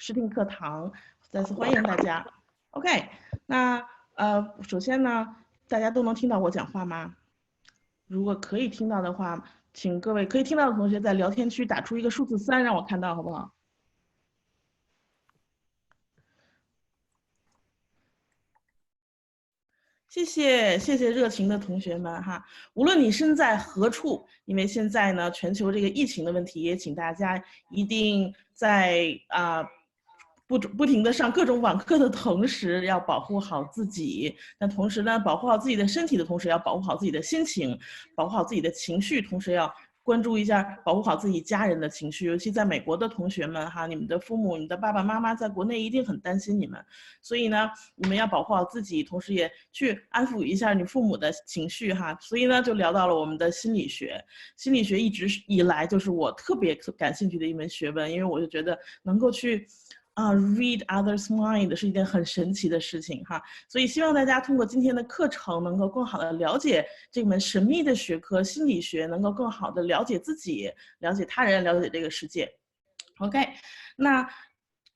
视听课堂，再次欢迎大家。OK， 那首先呢，大家都能听到我讲话吗？如果可以听到的话，请各位可以听到的同学在聊天区打出一个数字3，让我看到，好不好？谢谢热情的同学们哈，无论你身在何处，因为现在呢全球这个疫情的问题，也请大家一定在不停的上各种网课的同时，要保护好自己。但同时呢，保护好自己的身体的同时，要保护好自己的心情，保护好自己的情绪，同时要关注一下，保护好自己家人的情绪，尤其在美国的同学们哈，你们的父母、你的爸爸妈妈在国内一定很担心你们，所以呢，你们要保护好自己，同时也去安抚一下你父母的情绪哈。所以呢，就聊到了我们的心理学。心理学一直以来就是我特别感兴趣的一门学问，因为我就觉得能够去read others' mind 是一件很神奇的事情哈，所以希望大家通过今天的课程能够更好的了解这门神秘的学科心理学，能够更好的了解自己、了解他人、了解这个世界。OK， 那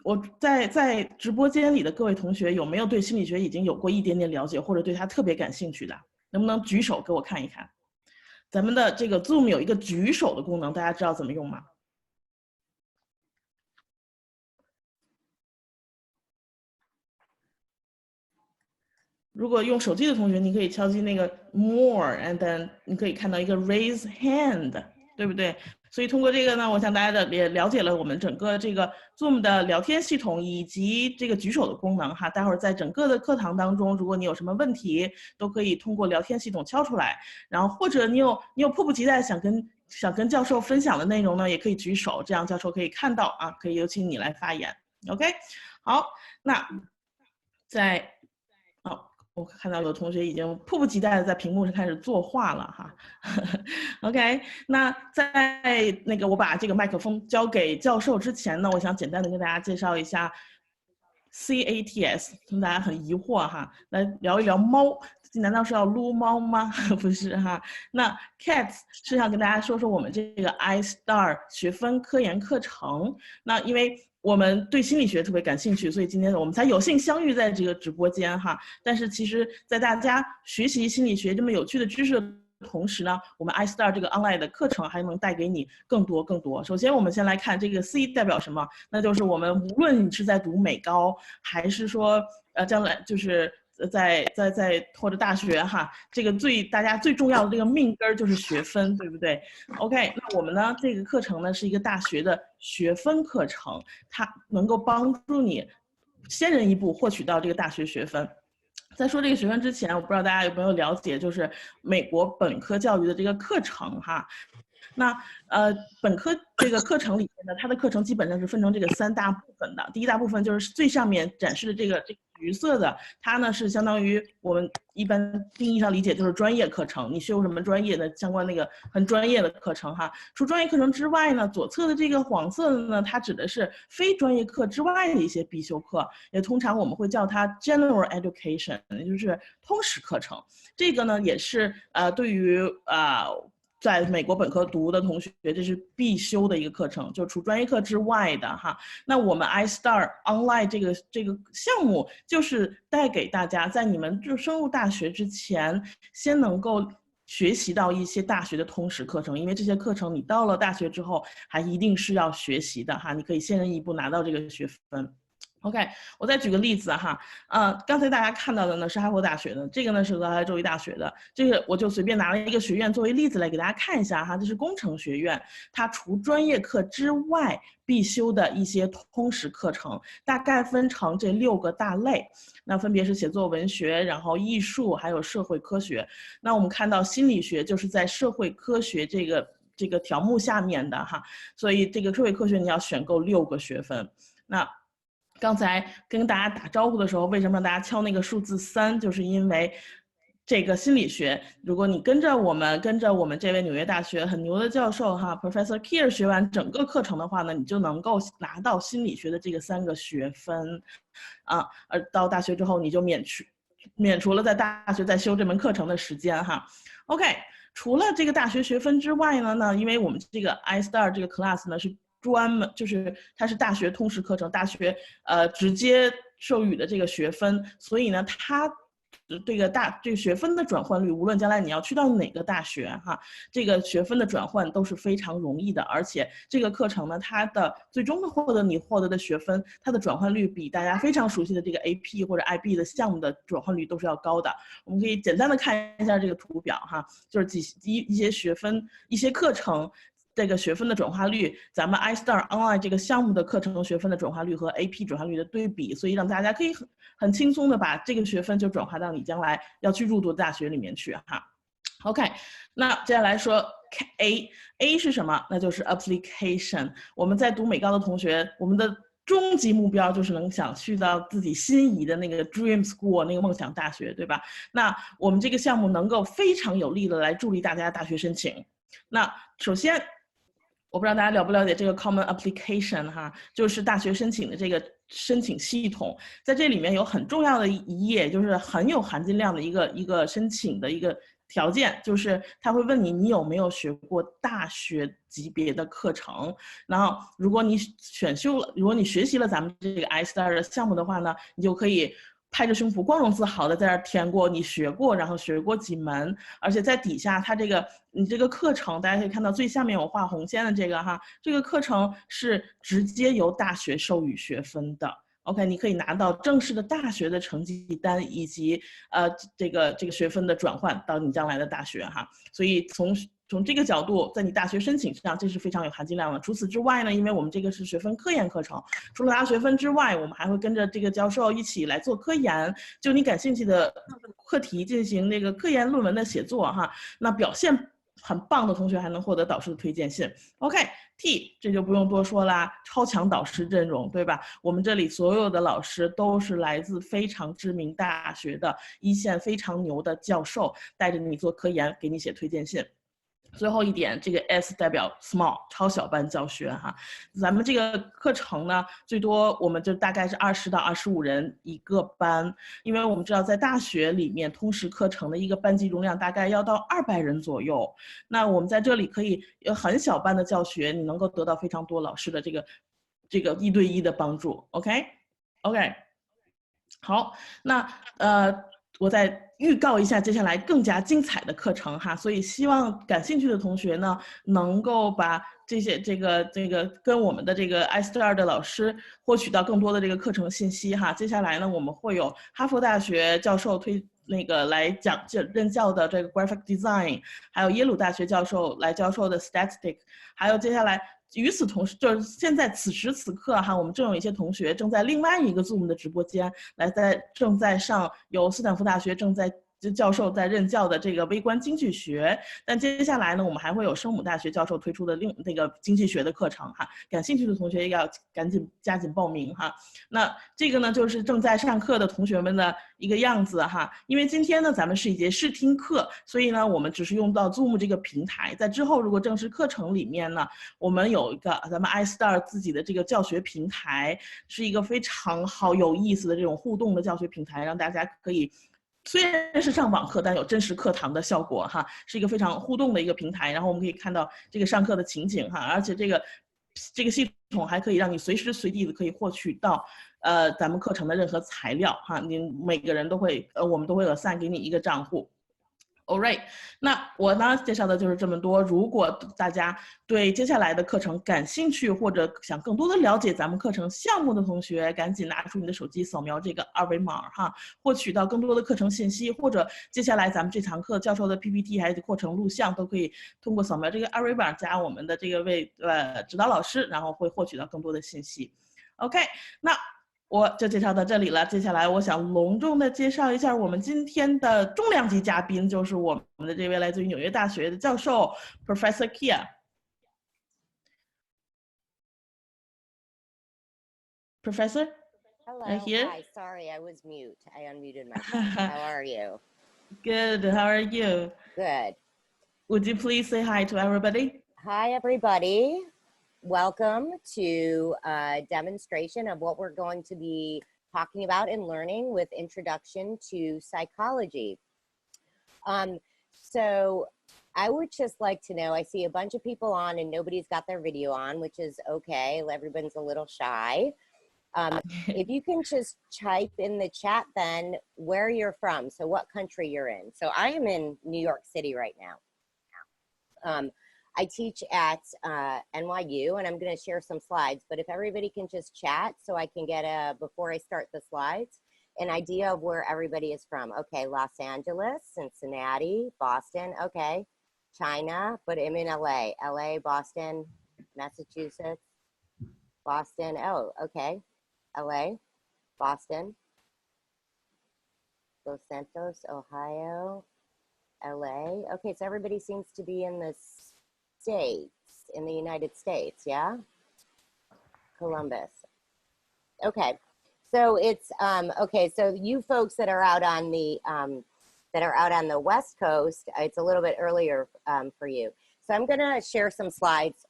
我在直播间里的各位同学有没有对心理学已经有过一点点了解，或者对他特别感兴趣的？能不能举手给我看一看？咱们的这个 Zoom 有一个举手的功能，大家知道怎么用吗？如果用手机的同学，你可以敲击那个 More，and then 你可以看到一个 Raise Hand， 对不对？所以通过这个呢，我想大家也了解了我们整个这个 Zoom 的聊天系统以及这个举手的功能哈。待会儿在整个的课堂当中，如果你有什么问题，都可以通过聊天系统敲出来。然后或者你有迫不及待想跟教授分享的内容呢，也可以举手，这样教授可以看到啊，可以有请你来发言。OK， 好，那在我看到有同学已经迫不及待的在屏幕上开始作画了哈。OK， 那在那个我把这个麦克风交给教授之前呢，我想简单的跟大家介绍一下 CATS， 大家很疑惑哈，来聊一聊猫，难道是要撸猫吗？不是哈。那 CATS 是想跟大家说说我们这个 iStar 学分科研课程。那因为我们对心理学特别感兴趣，所以今天我们才有幸相遇在这个直播间哈。但是其实在大家学习心理学这么有趣的知识的同时呢，我们 iStar 这个 online 的课程还能带给你更多。首先我们先来看这个 C 代表什么，那就是我们无论你是在读美高，还是说将来就是在或者大学哈，这个大家最重要的这个命根就是学分，对不对 ？OK， 那我们呢这个课程呢是一个大学的学分课程，它能够帮助你先人一步获取到这个大学学分。在说这个学分之前，我不知道大家有没有了解，就是美国本科教育的这个课程哈。那本科这个课程里面呢，它的课程基本上是分成这个3大部分的。第一大部分就是最上面展示的这个橘色的，它呢是相当于我们一般定义上理解就是专业课程，你修什么专业的相关那个很专业的课程哈。除专业课程之外呢，左侧的这个黄色的呢，它指的是非专业课之外的一些必修课，也通常我们会叫它 general education， 也就是通识课程。这个呢也是对于在美国本科读的同学，这是必修的一个课程，就除专业课之外的哈。那我们 iStar Online 这个项目，就是带给大家在你们就升入大学之前，先能够学习到一些大学的通识课程，因为这些课程你到了大学之后，还一定是要学习的哈。你可以先人一步拿到这个学分。OK， 我再举个例子哈，刚才大家看到的呢是哈佛大学的，这个呢是俄亥俄州立大学的，这个我就随便拿了一个学院作为例子来给大家看一下哈，这是工程学院，它除专业课之外必修的一些通识课程，大概分成这6个大类，那分别是写作文学，然后艺术，还有社会科学。那我们看到心理学就是在社会科学这个条目下面的哈，所以这个社会科学你要选够6个学分。那刚才跟大家打招呼的时候，为什么让大家敲那个数字3？就是因为这个心理学，如果你跟着我们这位纽约大学很牛的教授哈 ，Professor Keer 学完整个课程的话呢，你就能够拿到心理学的这个3个学分，而到大学之后你就免除了在大学在修这门课程的时间哈。OK， 除了这个大学学分之外呢，因为我们这个 iStar 这个 class 呢是就是它是大学通识课程，大学直接授予的这个学分，所以呢，它这个学分的转换率，无论将来你要去到哪个大学哈，这个学分的转换都是非常容易的，而且这个课程呢，它的最终的你获得的学分，它的转换率比大家非常熟悉的这个 AP 或者 IB 的项目的转换率都是要高的。我们可以简单的看一下这个图表哈，就是一些学分、一些课程。这个学分的转化率，咱们 iStar Online 这个项目的课程学分的转化率和 AP 转化率的对比，所以让大家可以很轻松的把这个学分就转化到你将来要去入读大学里面去哈。OK， 那接下来说 A 是什么？那就是 application。我们在读美高的同学，我们的终极目标就是能想去到自己心仪的那个 dream school 那个梦想大学，对吧？那我们这个项目能够非常有力的来助力大家大学申请。那首先，我不知道大家了不了解这个 Common Application 哈，就是大学申请的这个申请系统，在这里面有很重要的一页，就是很有含金量的一个申请的一个条件，就是他会问你有没有学过大学级别的课程，然后如果你如果你学习了咱们这个 iStar 的项目的话呢，你就可以拍着胸脯光荣自豪的在这儿填过你学过，然后学过几门，而且在底下它你这个课程，大家可以看到最下面我画红线的这个哈，这个课程是直接由大学授予学分的。OK， 你可以拿到正式的大学的成绩单，以及这个学分的转换到你将来的大学哈。所以从这个角度，在你大学申请上，这是非常有含金量的。除此之外呢，因为我们这个是学分科研课程，除了拿学分之外，我们还会跟着这个教授一起来做科研，就你感兴趣的课题进行那个科研论文的写作哈。那表现很棒的同学还能获得导师的推荐信。OK，T 这就不用多说啦，超强导师阵容，对吧？我们这里所有的老师都是来自非常知名大学的一线非常牛的教授，带着你做科研，给你写推荐信。最后一点，这个 S 代表 small 超小班教学哈，咱们这个课程呢，最多我们就大概是20到25人一个班，因为我们知道在大学里面通识课程的一个班级容量大概要到200人左右，那我们在这里可以有很小班的教学，你能够得到非常多老师的这个1对1的帮助。OK， 好，那我再预告一下接下来更加精彩的课程哈，所以希望感兴趣的同学呢，能够把这个跟我们的这个 iStar 的老师获取到更多的这个课程信息哈。接下来呢，我们会有哈佛大学教授来任教的这个 Graphic Design， 还有耶鲁大学教授来教授的 Statistics， 还有接下来与此同时，就是现在此时此刻哈，我们正有一些同学正在另外一个 Zoom 的直播间正在上由斯坦福大学教授在任教的这个微观经济学，但接下来呢，我们还会有圣母大学教授推出的那个经济学的课程哈，感兴趣的同学也要赶紧加紧报名哈。那这个呢，就是正在上课的同学们的一个样子哈。因为今天呢，咱们是一节试听课，所以呢，我们只是用到 Zoom 这个平台。在之后，如果正式课程里面呢，我们有一个咱们 iStar 自己的这个教学平台，是一个非常好有意思的这种互动的教学平台，让大家可以。虽然是上网课，但有真实课堂的效果哈，是一个非常互动的一个平台。然后我们可以看到这个上课的情景哈，而且这个系统还可以让你随时随地的可以获取到咱们课程的任何材料哈，你每个人都会我们都会assign给你一个账户。All right， 那我呢介绍的就是这么多。如果大家对接下来的课程感兴趣，或者想更多的了解咱们课程项目的同学，赶紧拿出你的手机扫描这个二维码哈，获取到更多的课程信息，或者接下来咱们这堂课教授的 PPT 还有过程录像，都可以通过扫描这个二维码加我们的这个指导老师，然后会获取到更多的信息。OK， 那我就介绍到这里了。接下来我想隆重的介绍一下我们今天的重量级嘉宾，就是我们的这位来自于纽约大学的教授 Professor Keer。 Professor? Hello. Are you here? Hi. Sorry, I was mute. I unmuted myself. How are you? Good. How are you? Good. Would you please say hi to everybody? Hi, everybody. Welcome to a demonstration of what we're going to be talking about and learning with Introduction to Psychology. So I would just like to know, I see a bunch of people on and nobody's got their video on, which is okay. Everyone's a little shy. If you can just type in the chat then where you're from, so what country you're in. So I am in New York City right now. I teach at NYU, and I'm going to share some slides, but if everybody can just chat so I can get before I start the slides, an idea of where everybody is from. Okay, Los Angeles, Cincinnati, Boston, okay, China, but I'm in LA, Boston, Massachusetts, Boston, oh, okay, LA, Boston, Los Santos, Ohio, LA. Okay, so everybody seems to be in the States, in the United States, yeah? Columbus. Okay, so it's, okay, so you folks that are out on the West Coast, it's a little bit earlier for you. So I'm gonna share some slides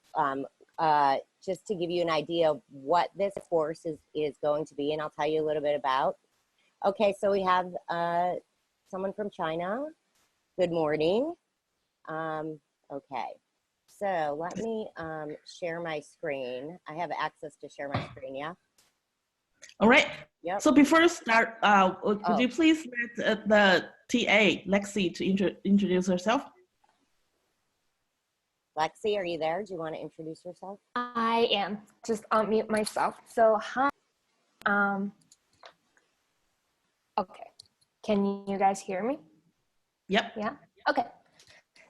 just to give you an idea of what this course is going to be, and I'll tell you a little bit about. Okay, so we have someone from China. Good morning. Okay, so let me share my screen. I have access to share my screen, yeah? All right. Yep. So before you start, could you please let the TA, Lexi, to introduce herself? Lexi, are you there? Do you want to introduce yourself? I am. Just unmute myself. So hi. Okay. Can you guys hear me? Yep. Yeah. Okay.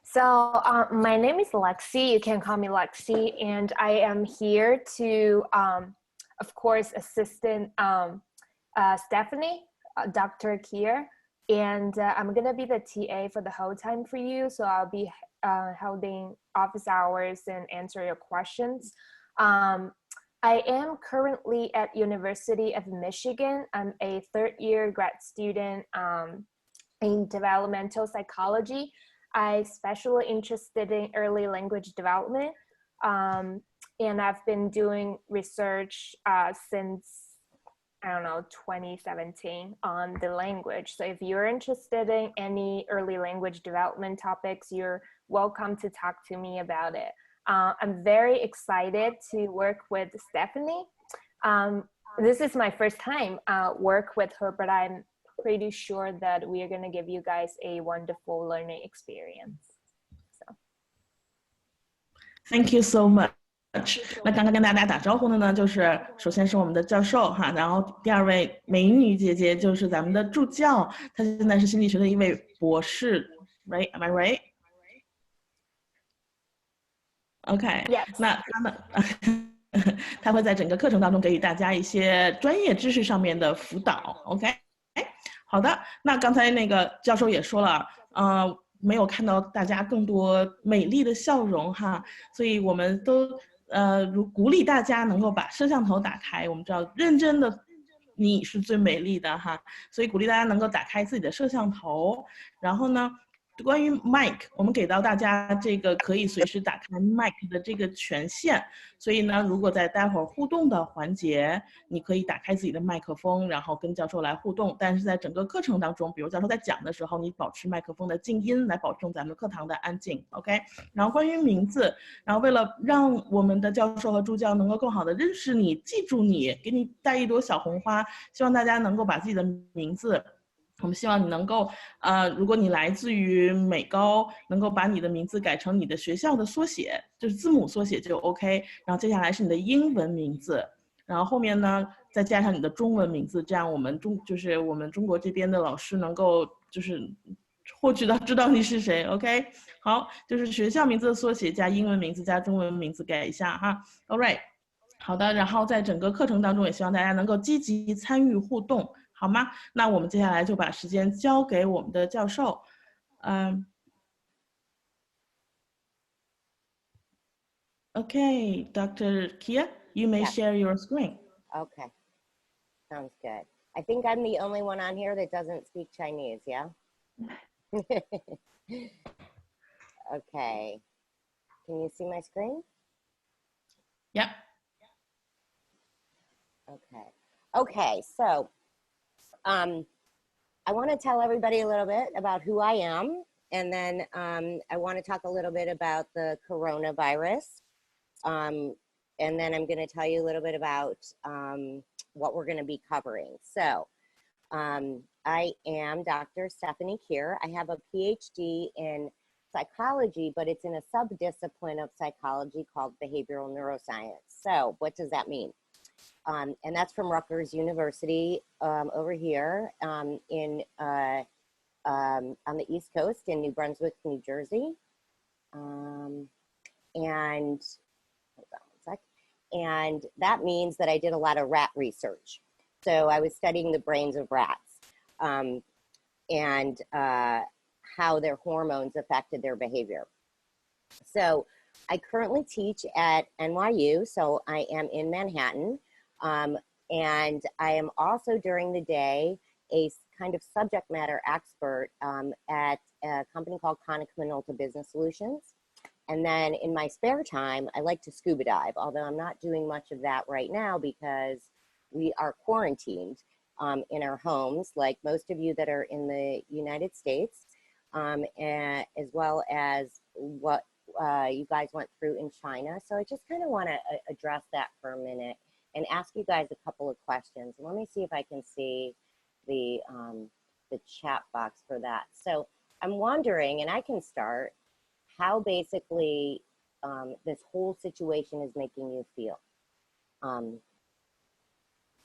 So my name is Lexi. You can call me Lexi, and I am here to, of course, assistant Stephanie, Dr. Keer, and I'm gonna be the TA for the whole time for you. So I'll be holding office hours and answer your questions. I am currently at University of Michigan. I'm a third-year grad student in developmental psychology. I'm especially interested in early language development, and I've been doing research since, I don't know, 2017 on the language. So if you're interested in any early language development topics, you're welcome to talk to me about it. I'm very excited to work with Stephanie. This is my first time work with her, but I'm pretty sure that we are going to give you guys a wonderful learning experience. So. Thank you so much. 那刚刚跟大家打招呼的呢，就是首先是我们的教授哈，然后第二位美女姐姐就是咱们的助教，她现在是心理学的一位博士 ，right? Am I right? OK， Yes. 那他会在整个课程当中给予大家一些专业知识上面的辅导。OK， 好的。那刚才那个教授也说了，没有看到大家更多美丽的笑容哈，所以我们都鼓励大家能够把摄像头打开。我们知道认真的你是最美丽的哈，所以鼓励大家能够打开自己的摄像头，然后呢。关于 mic， 我们给到大家这个可以随时打开 mic 的这个权限，所以呢，如果在待会儿互动的环节，你可以打开自己的麦克风，然后跟教授来互动。但是在整个课程当中，比如教授在讲的时候，你保持麦克风的静音，来保证咱们课堂的安静。OK， 然后关于名字，然后为了让我们的教授和助教能够更好的认识你、记住你，给你带一朵小红花，希望大家能够把自己的名字。我们希望你能够，如果你来自于美高，能够把你的名字改成你的学校的缩写，就是字母缩写就 OK。然后接下来是你的英文名字，然后后面呢再加上你的中文名字，这样我们中国这边的老师能够就是获取到知道你是谁 ，OK？ 好，就是学校名字的缩写加英文名字加中文名字改一下哈 ，All right。好的，然后在整个课程当中也希望大家能够积极参与互动。好吗？那我们接下来就把时间交给我们的教授。Okay, Dr. Keer, you may share your screen. Okay, sounds good. I think I'm the only one on here that doesn't speak Chinese, yeah? Okay, can you see my screen? Yep. Okay, so I want to tell everybody a little bit about who I am and then I want to talk a little bit about the coronavirus. And then I'm going to tell you a little bit about what we're going to be covering. So I am Dr. Stephanie Keer. I have a PhD in psychology, but it's in a subdiscipline of psychology called behavioral neuroscience. So what does that mean? And that's from Rutgers University over here on the East Coast in New Brunswick, New Jersey. And hold on one sec. And that means that I did a lot of rat research. So I was studying the brains of rats and how their hormones affected their behavior. So I currently teach at NYU, so I am in Manhattan. And I am also during the day a kind of subject matter expert at a company called Konica Minolta Business Solutions. And then in my spare time, I like to scuba dive, although I'm not doing much of that right now because we are quarantined in our homes, like most of you that are in the United States, as well as what you guys went through in China. So I just kind of want to address that for a minute and ask you guys a couple of questions. Let me see if I can see the chat box for that. So I'm wondering, and I can start, how basically this whole situation is making you feel.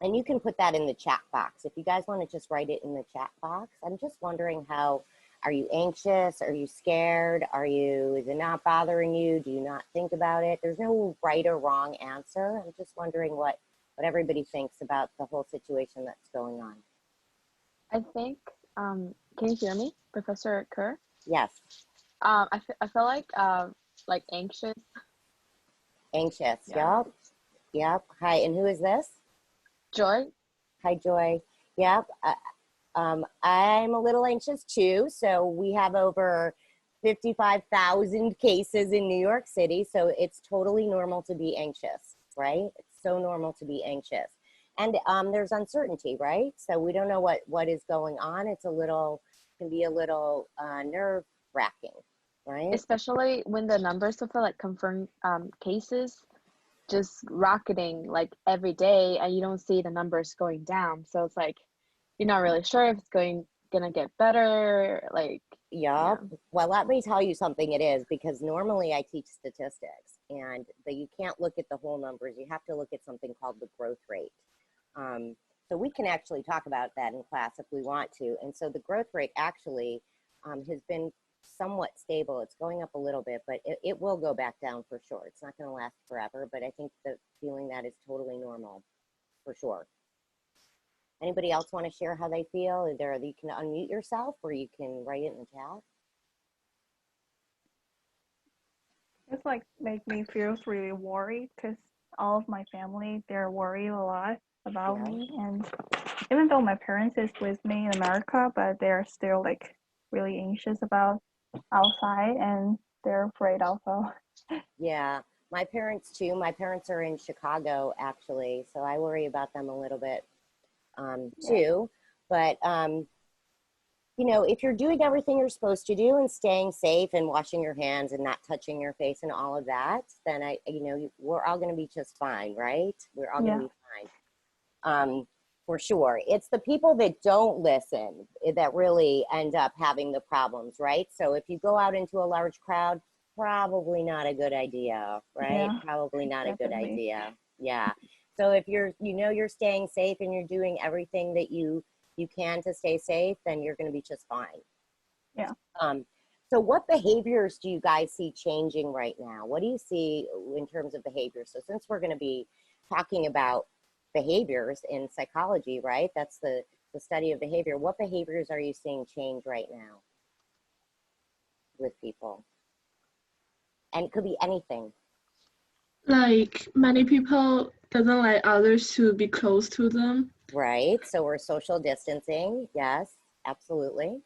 And you can put that in the chat box. If you guys want to just write it in the chat box. I'm just wondering how, are you anxious? Are you scared? Is it not bothering you? Do you not think about it? There's no right or wrong answer. I'm just wondering what everybody thinks about the whole situation that's going on. I think, can you hear me, Professor Kerr? Yes. I feel like anxious. Anxious, Yeah. Yep. Hi, and who is this? Joy? Hi, Joy. Yep. I'm a little anxious too. So we have over 55,000 cases in New York City. So it's totally normal to be anxious, right? It's so normal to be anxious. And there's uncertainty, right? So we don't know what is going on. Can be a little nerve wracking, right? Especially when the numbers of confirmed cases just rocketing like every day and you don't see the numbers going down. So it's like, you're not really sure if it's gonna get better, like. Yeah. Well, let me tell you something it is, because normally I teach statistics and you can't look at the whole numbers. You have to look at something called the growth rate. So we can actually talk about that in class if we want to. And so the growth rate actually has been somewhat stable. It's going up a little bit, but it will go back down for sure. It's not going to last forever, but I think the feeling that is totally normal for sure. Anybody else want to share how they feel? You can unmute yourself or you can write it in the chat. It's like make me feel really worried because all of my family, they're worried a lot about me. And even though my parents is with me in America, but they're still like really anxious about outside and they're afraid also. Yeah, my parents too. My parents are in Chicago actually, so I worry about them a little bit too. But you know, if you're doing everything you're supposed to do and staying safe and washing your hands and not touching your face and all of that, then we're all going to be just fine, right? We're all going to be fine. For sure. It's the people that don't listen that really end up having the problems, right? So if you go out into a large crowd, probably not a good idea, right? Yeah, probably not definitely. a good idea. Yeah. So if you're staying safe and you're doing everything that you can to stay safe, then you're going to be just fine. Yeah. So what behaviors do you guys see changing right now? What do you see in terms of behavior? So since we're going to be talking about behaviors in psychology, right? That's the study of behavior. What behaviors are you seeing change right now with people? And it could be anything. Like many people doesn't like others to be close to them. Right. So we're social distancing. Yes, absolutely.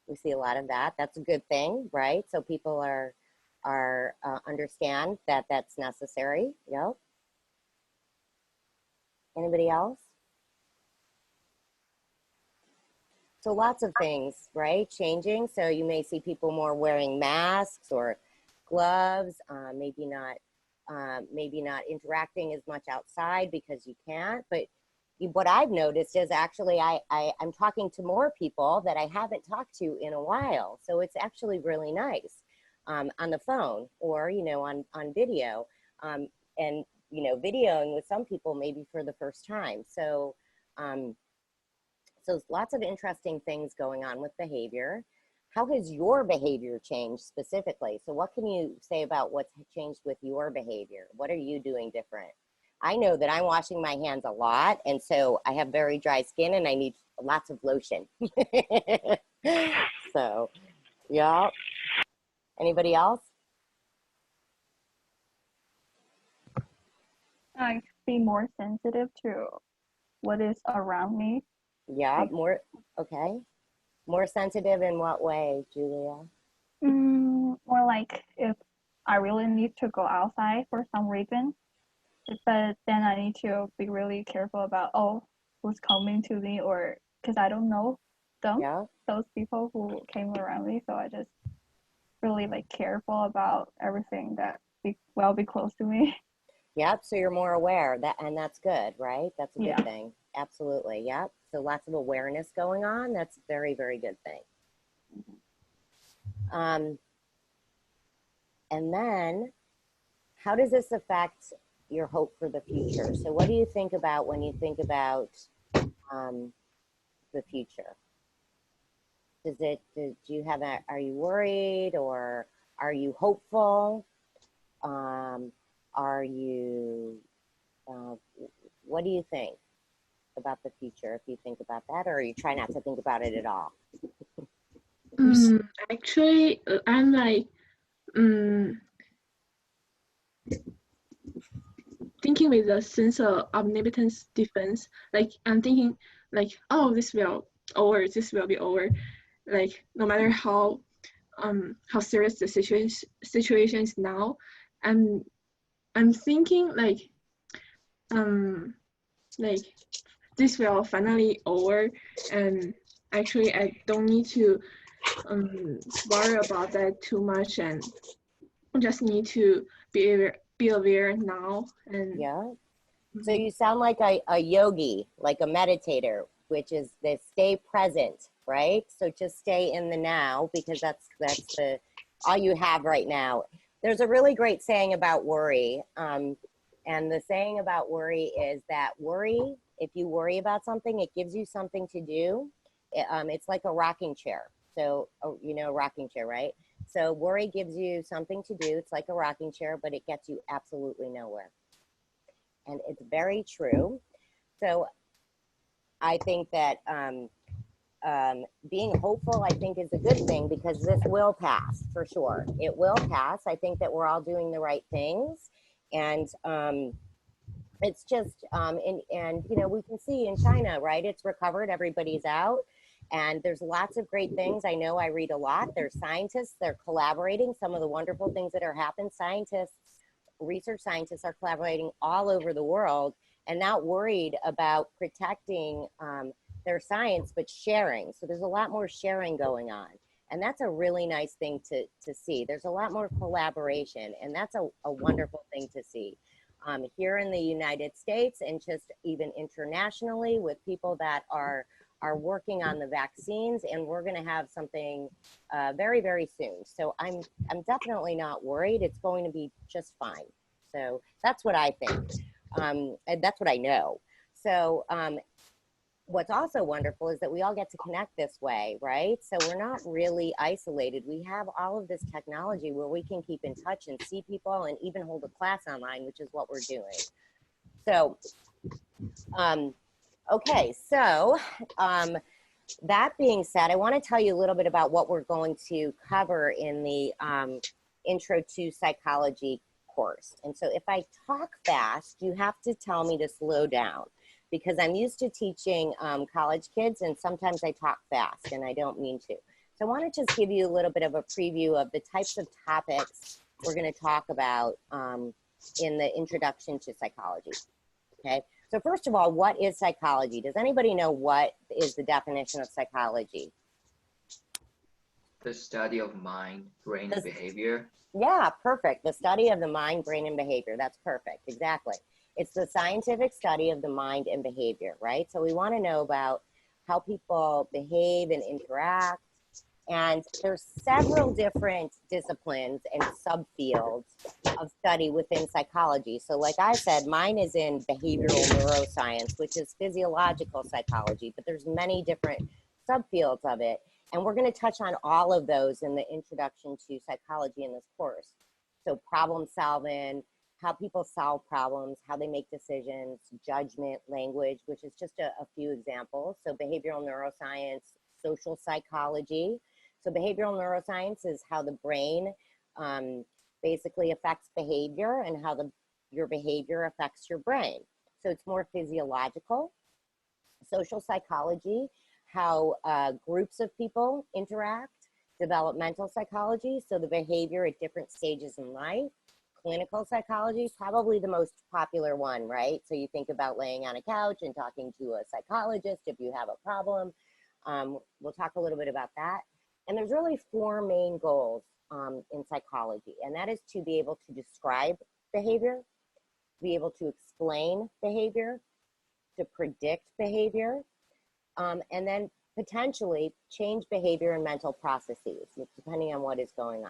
We see a lot of that. That's a good thing, right? So people are understand that that's necessary. Yep. Anybody else? So lots of things, right, changing. So you may see people more wearing masks or gloves, maybe not interacting as much outside because you can't. But what I've noticed is actually I'm talking to more people that I haven't talked to in a while. So it's actually really nice on the phone or, you know, on video, and, you know, videoing with some people maybe for the first time. So, so lots of interesting things going on with behavior. How has your behavior changed specifically? So what can you say about what's changed with your behavior? What are you doing different? I know that I'm washing my hands a lot, and so I have very dry skin and I need lots of lotion. So, yeah. Anybody else? I be more sensitive to what is around me. Yeah, more, okay. More sensitive in what way, Julia? More like if I really need to go outside for some reason, but then I need to be really careful about, who's coming to me, or because I don't know them, those people who came around me. So I just really like careful about everything that be close to me. Yep, so you're more aware, and that's good, right? That's a good thing. Absolutely, yep. So lots of awareness going on. That's a very, very good thing. And then how does this affect your hope for the future? So what do you think about when you think about the future? Are you worried, or are you hopeful? What do you think about the future, if you think about that, or you try not to think about it at all? Actually, I'm like thinking with a sense of omnipotence defense. Like I'm thinking like, oh, this will be over. Like no matter how serious the situation is now, I'm thinking like this will finally over, and actually I don't need to worry about that too much, and just need to be aware now. And so you sound like a yogi, like a meditator, which is the stay present, right? So just stay in the now, because that's all you have right now. There's a really great saying about worry, and the saying about worry is that if you worry about something, it gives you something to do. It's like a rocking chair. So, you know, a rocking chair, right? So worry gives you something to do. It's like a rocking chair, but it gets you absolutely nowhere. And it's very true. So I think that being hopeful, I think, is a good thing, because this will pass for sure. It will pass. I think that we're all doing the right things. And it's just, and you know, we can see in China, right? It's recovered, everybody's out. And there's lots of great things. I know I read a lot. There's scientists, they're collaborating. Some of the wonderful things that are happening, research scientists are collaborating all over the world and not worried about protecting their science, but sharing. So there's a lot more sharing going on. And that's a really nice thing to see. There's a lot more collaboration, and that's a wonderful thing to see. Here in the United States, and just even internationally, with people that are working on the vaccines, and we're going to have something very, very soon. So I'm definitely not worried. It's going to be just fine. So that's what I think. And that's what I know. So what's also wonderful is that we all get to connect this way, right? So we're not really isolated. We have all of this technology where we can keep in touch and see people, and even hold a class online, which is what we're doing. So, okay, so that being said, I want to tell you a little bit about what we're going to cover in the Intro to Psychology course. And so if I talk fast, you have to tell me to slow down, because I'm used to teaching college kids, and sometimes I talk fast, and I don't mean to. So I want to just give you a little bit of a preview of the types of topics we're going to talk about in the Introduction to Psychology. Okay, So first of all, what is psychology? Does anybody know what is the definition of psychology? The study of mind, brain, and behavior. Yeah, perfect. The study of the mind, brain, and behavior. That's perfect. Exactly. It's the scientific study of the mind and behavior, right? So we want to know about how people behave and interact. And there's several different disciplines and subfields of study within psychology. So like I said, mine is in behavioral neuroscience, which is physiological psychology, but there's many different subfields of it. And we're going to touch on all of those in the introduction to psychology in this course. So problem solving, how people solve problems, how they make decisions, judgment, language, which is just a few examples. So behavioral neuroscience, social psychology. So behavioral neuroscience is how the brain basically affects behavior and how your behavior affects your brain. So it's more physiological. Social psychology, how groups of people interact. Developmental psychology, so the behavior at different stages in life. Clinical psychology, probably the most popular one, right? So you think about laying on a couch and talking to a psychologist if you have a problem. We'll talk a little bit about that. And there's really four main goals in psychology, and that is to be able to describe behavior, be able to explain behavior, to predict behavior, and then potentially change behavior and mental processes, depending on what is going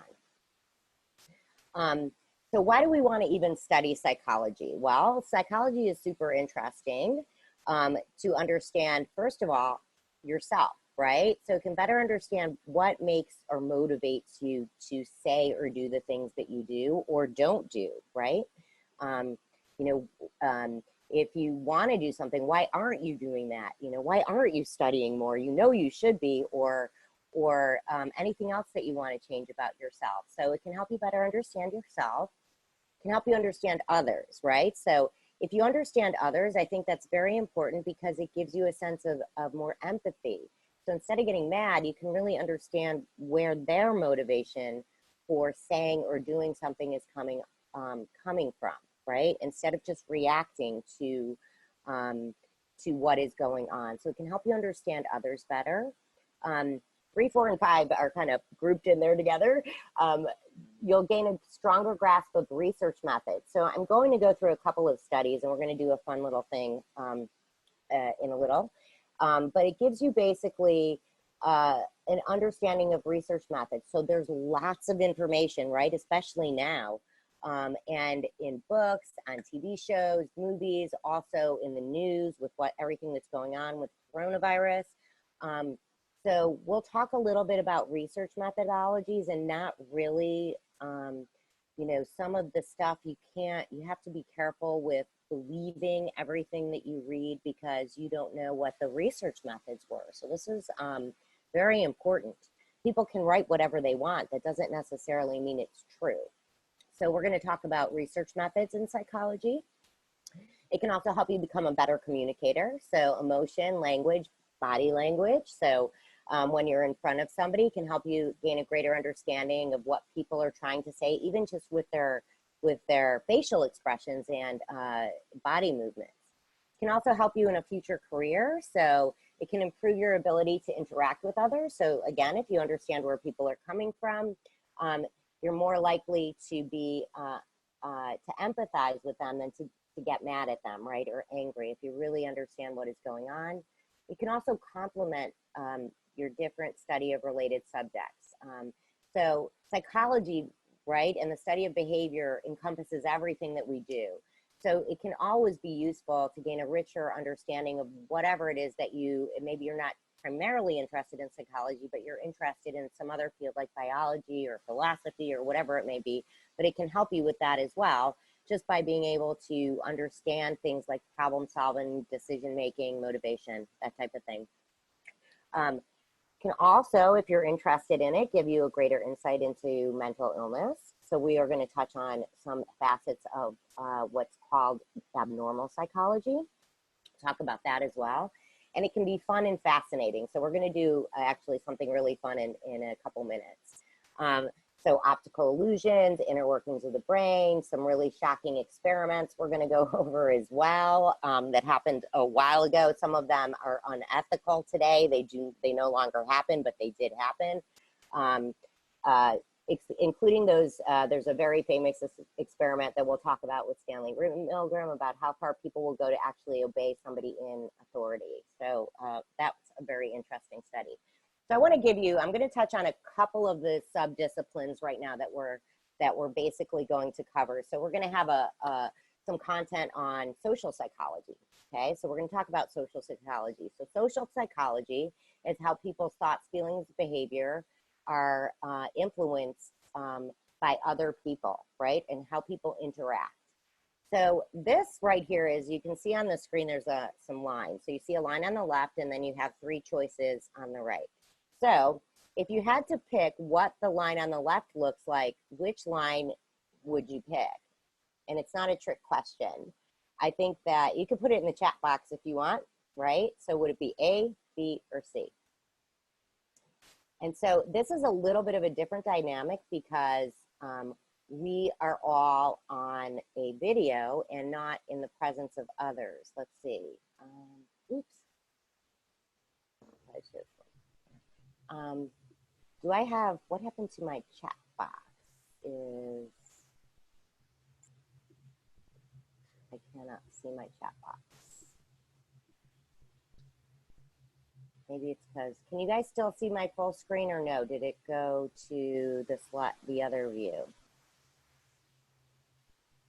on. So why do we want to even study psychology? Well, psychology is super interesting to understand, first of all, yourself, right? So it can better understand what makes or motivates you to say or do the things that you do or don't do, right? If you want to do something, why aren't you doing that? Why aren't you studying more? You should be, or anything else that you want to change about yourself. So it can help you better understand yourself, can help you understand others, right? So if you understand others, I think that's very important because it gives you a sense of more empathy. So instead of getting mad, you can really understand where their motivation for saying or doing something is coming from, right? Instead of just reacting to what is going on. So it can help you understand others better. 3, 4, and 5 are kind of grouped in there together. You'll gain a stronger grasp of research methods. So I'm going to go through a couple of studies, and we're going to do a fun little thing in a little. But it gives you basically an understanding of research methods. So there's lots of information, right? Especially now. And in books, on TV shows, movies, also in the news with everything that's going on with coronavirus. So we'll talk a little bit about research methodologies and not really, some of the stuff you have to be careful with believing everything that you read because you don't know what the research methods were. So this is very important. People can write whatever they want. That doesn't necessarily mean it's true. So we're going to talk about research methods in psychology. It can also help you become a better communicator. So emotion, language, body language. So when you're in front of somebody, it can help you gain a greater understanding of what people are trying to say, even just with their facial expressions and body movements. It can also help you in a future career. So it can improve your ability to interact with others. So again, if you understand where people are coming from, you're more likely to be to empathize with them than to get mad at them, right, or angry. If you really understand what is going on, it can also complement your different study of related subjects. So psychology, right, and the study of behavior encompasses everything that we do. So it can always be useful to gain a richer understanding of whatever it is that maybe you're not primarily interested in psychology, but you're interested in some other field like biology or philosophy or whatever it may be, but it can help you with that as well, just by being able to understand things like problem solving, decision making, motivation, that type of thing. Can also, if you're interested in it, give you a greater insight into mental illness. So we are going to touch on some facets of what's called abnormal psychology, talk about that as well. And it can be fun and fascinating. So we're going to do actually something really fun in a couple minutes. So optical illusions, inner workings of the brain, some really shocking experiments we're going to go over as well that happened a while ago. Some of them are unethical today. They no longer happen, but they did happen. Including those, there's a very famous experiment that we'll talk about with Stanley Milgram about how far people will go to actually obey somebody in authority. So that's a very interesting study. So I want to give you, I'm going to touch on a couple of the subdisciplines right now that we're basically going to cover. So we're going to have some content on social psychology. Okay, so we're going to talk about social psychology. So social psychology is how people's thoughts, feelings, behavior are influenced by other people, right? And how people interact. So this right here is, you can see on the screen, there's some lines. So you see a line on the left, and then you have 3 choices on the right. So if you had to pick what the line on the left looks like, which line would you pick? And it's not a trick question. I think that you could put it in the chat box if you want, right? So would it be A, B, or C? And so this is a little bit of a different dynamic because we are all on a video and not in the presence of others. Let's see. Oops. Do I have, what happened to my chat box is, I cannot see my chat box. Maybe it's because, can you guys still see my full screen or no? Did it go to the other view?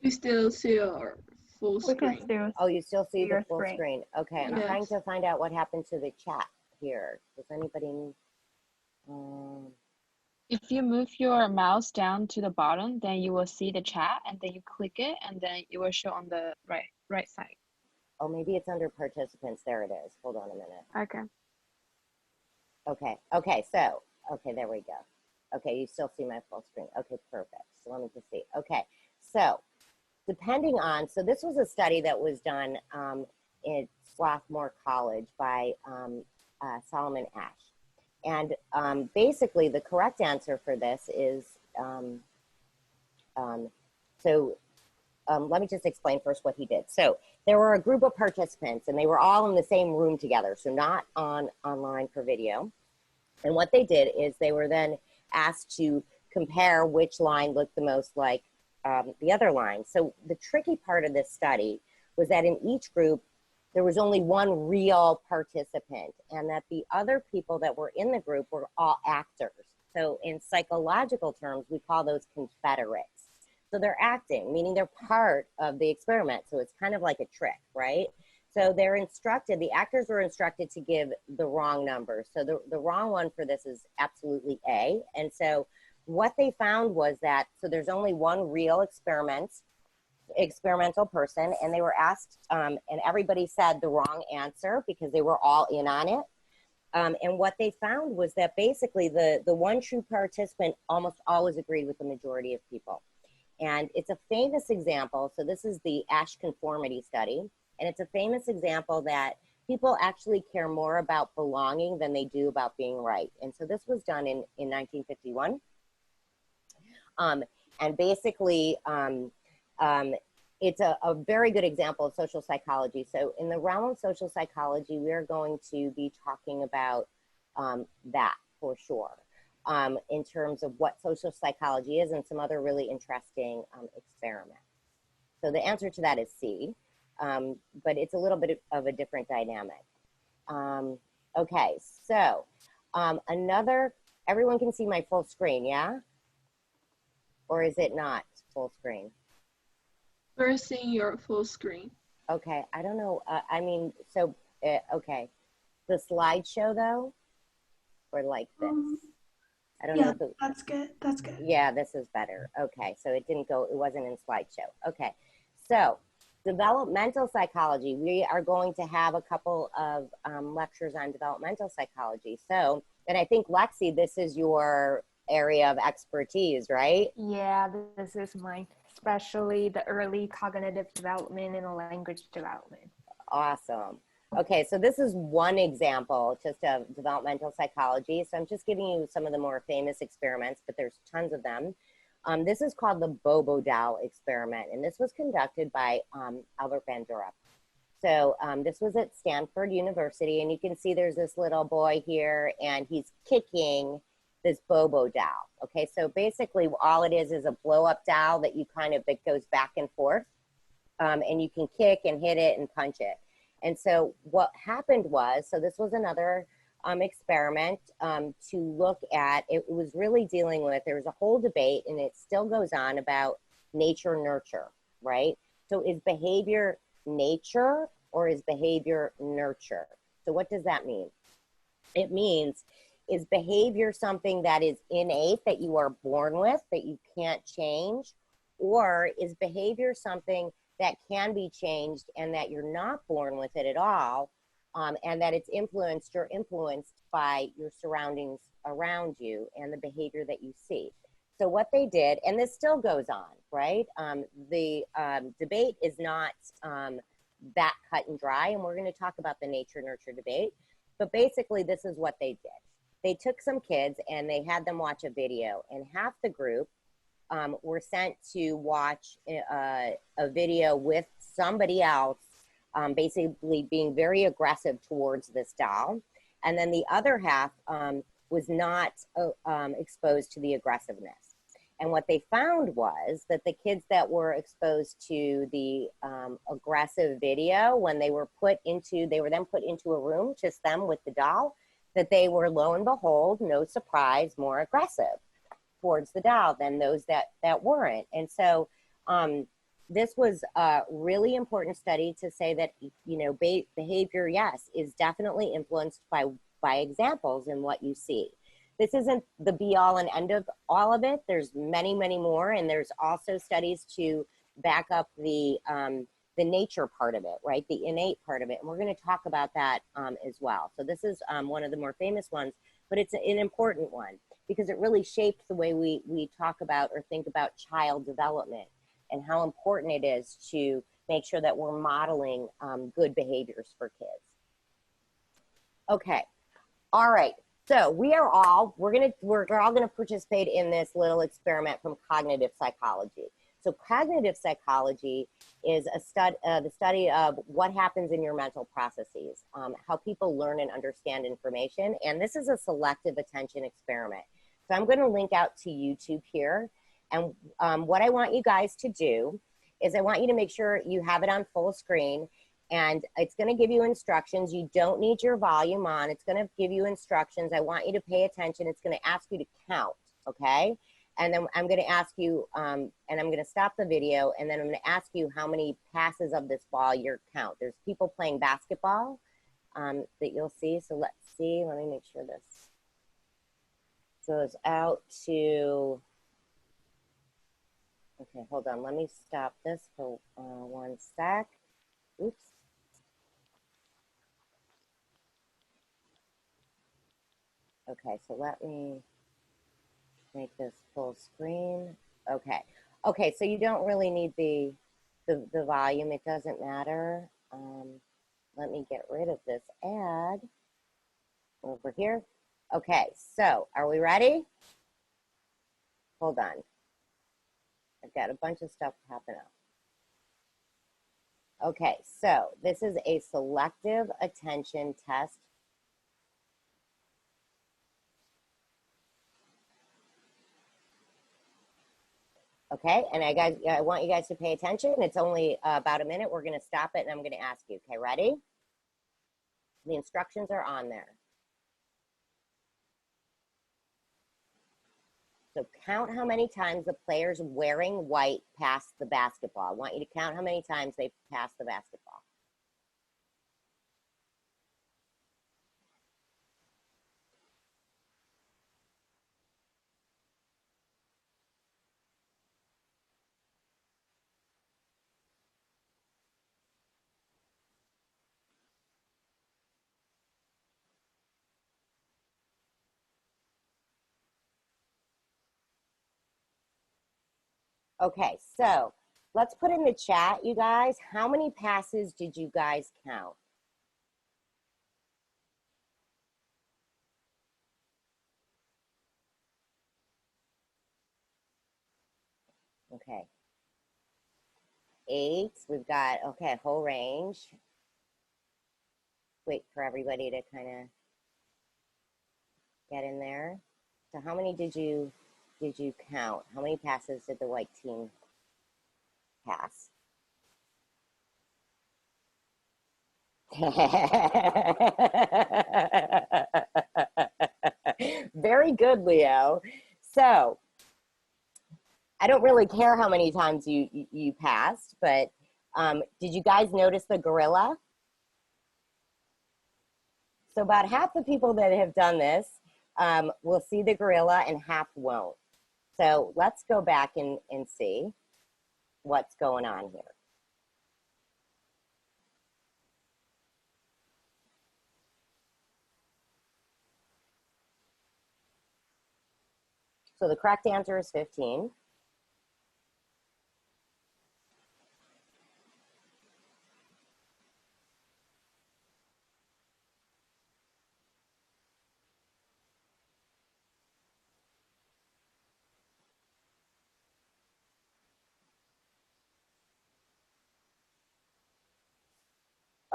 We still see our full screen. Oh, you still see the full screen. Okay, I'm Yes. trying to find out what happened to the chat here. Does anybody? If you move your mouse down to the bottom, then you will see the chat, and then you click it, and then it will show on the right side. Oh, maybe it's under participants. There it is. Hold on a minute. Okay. Okay, so, there we go. Okay, you still see my full screen. Okay, perfect. So let me just see. Okay, so depending on, so this was a study that was done in Swarthmore College by Solomon Ash. And basically the correct answer for this is, let me just explain first what he did. So there were a group of participants and they were all in the same room together, so not online for video. And what they did is they were then asked to compare which line looked the most like the other line. So the tricky part of this study was that in each group, there was only one real participant, and that the other people that were in the group were all actors. So in psychological terms, we call those confederates. So they're acting, meaning they're part of the experiment. So it's kind of like a trick, right? So they're instructed, the actors were instructed to give the wrong number. So the wrong one for this is absolutely A. And so what they found was that, so there's only one real experimental person, and they were asked, and everybody said the wrong answer because they were all in on it. And what they found was that basically the one true participant almost always agreed with the majority of people. And it's a famous example. So this is the Ash conformity study. And it's a famous example that people actually care more about belonging than they do about being right. And so this was done in 1951. And basically, it's a very good example of social psychology. So in the realm of social psychology, we're going to be talking about that for sure, in terms of what social psychology is and some other really interesting experiments. So the answer to that is C, but it's a little bit of a different dynamic. Okay, so everyone can see my full screen, yeah? Or is it not full screen? We're seeing your full screen. Okay, I don't know. Okay. The slideshow though, or like this? I don't know. If that's good. That's good. Yeah, this is better. Okay, so it wasn't in slideshow. Okay, so developmental psychology. We are going to have a couple of lectures on developmental psychology. So, and I think Lexi, this is your area of expertise, right? Yeah, this is mine, especially the early cognitive development and language development. Awesome. Okay, so this is one example just of developmental psychology. So I'm just giving you some of the more famous experiments, but there's tons of them. This is called the Bobo Doll experiment, and this was conducted by Albert Bandura. So this was at Stanford University, and you can see there's this little boy here, and he's kicking this Bobo doll. Okay, so basically all it is a blow-up doll that you that goes back and forth, and you can kick and hit it and punch it. And so what happened was, so this was another experiment to look at, it was really dealing with, there was a whole debate, and it still goes on, about nature nurture, right? So is behavior nature or is behavior nurture? So what does that mean? It means, is behavior something that is innate, that you are born with, that you can't change? Or is behavior something that can be changed and that you're not born with it at all, and that it's influenced by your surroundings around you and the behavior that you see? So what they did, and this still goes on, right? The debate is not that cut and dry, and we're going to talk about the nature-nurture debate, but basically this is what they did. They took some kids and they had them watch a video, and half the group were sent to watch a video with somebody else, basically being very aggressive towards this doll. And then the other half was not exposed to the aggressiveness. And what they found was that the kids that were exposed to the aggressive video, when they were then put into a room, just them with the doll, that they were, lo and behold, no surprise, more aggressive towards the doll than those that weren't. And so this was a really important study to say that, you know, behavior, yes, is definitely influenced by examples in what you see. This isn't the be all and end of all of it. There's many, many more. And there's also studies to back up the nature part of it, right? The innate part of it. And we're going to talk about that as well. So this is one of the more famous ones, but it's an important one because it really shaped the way we talk about or think about child development and how important it is to make sure that we're modeling good behaviors for kids. Okay, all right. So we're all going to participate in this little experiment from cognitive psychology. So cognitive psychology is the study of what happens in your mental processes, how people learn and understand information. And this is a selective attention experiment. So I'm going to link out to YouTube here. And what I want you guys to do is I want you to make sure you have it on full screen. And it's going to give you instructions. You don't need your volume on. It's going to give you instructions. I want you to pay attention. It's going to ask you to count, okay? And then I'm going to ask you, and I'm going to stop the video, and then I'm going to ask you how many passes of this ball you count. There's people playing basketball that you'll see. So let's see. Let me make sure this goes out to, okay, hold on. Let me stop this for 1 sec. Oops. Okay, so let me make this full screen. Okay. Okay, so you don't really need the volume. It doesn't matter. Let me get rid of this ad over here. Okay, so are we ready? Hold on. I've got a bunch of stuff popping up. Okay, so this is a selective attention test. Okay, and I want you guys to pay attention. It's only about a minute. We're going to stop it, and I'm going to ask you. Okay, ready? The instructions are on there. So count how many times the players wearing white pass the basketball. I want you to count how many times they pass the basketball. Okay, so let's put in the chat, you guys, how many passes did you guys count? Okay. 8, we've got, okay, a whole range. Wait for everybody to kind of get in there. So how many did you count? How many passes did the white team pass? Very good, Leo. So I don't really care how many times you passed, but did you guys notice the gorilla? So about half the people that have done this will see the gorilla and half won't. So let's go back and see what's going on here. So the correct answer is 15.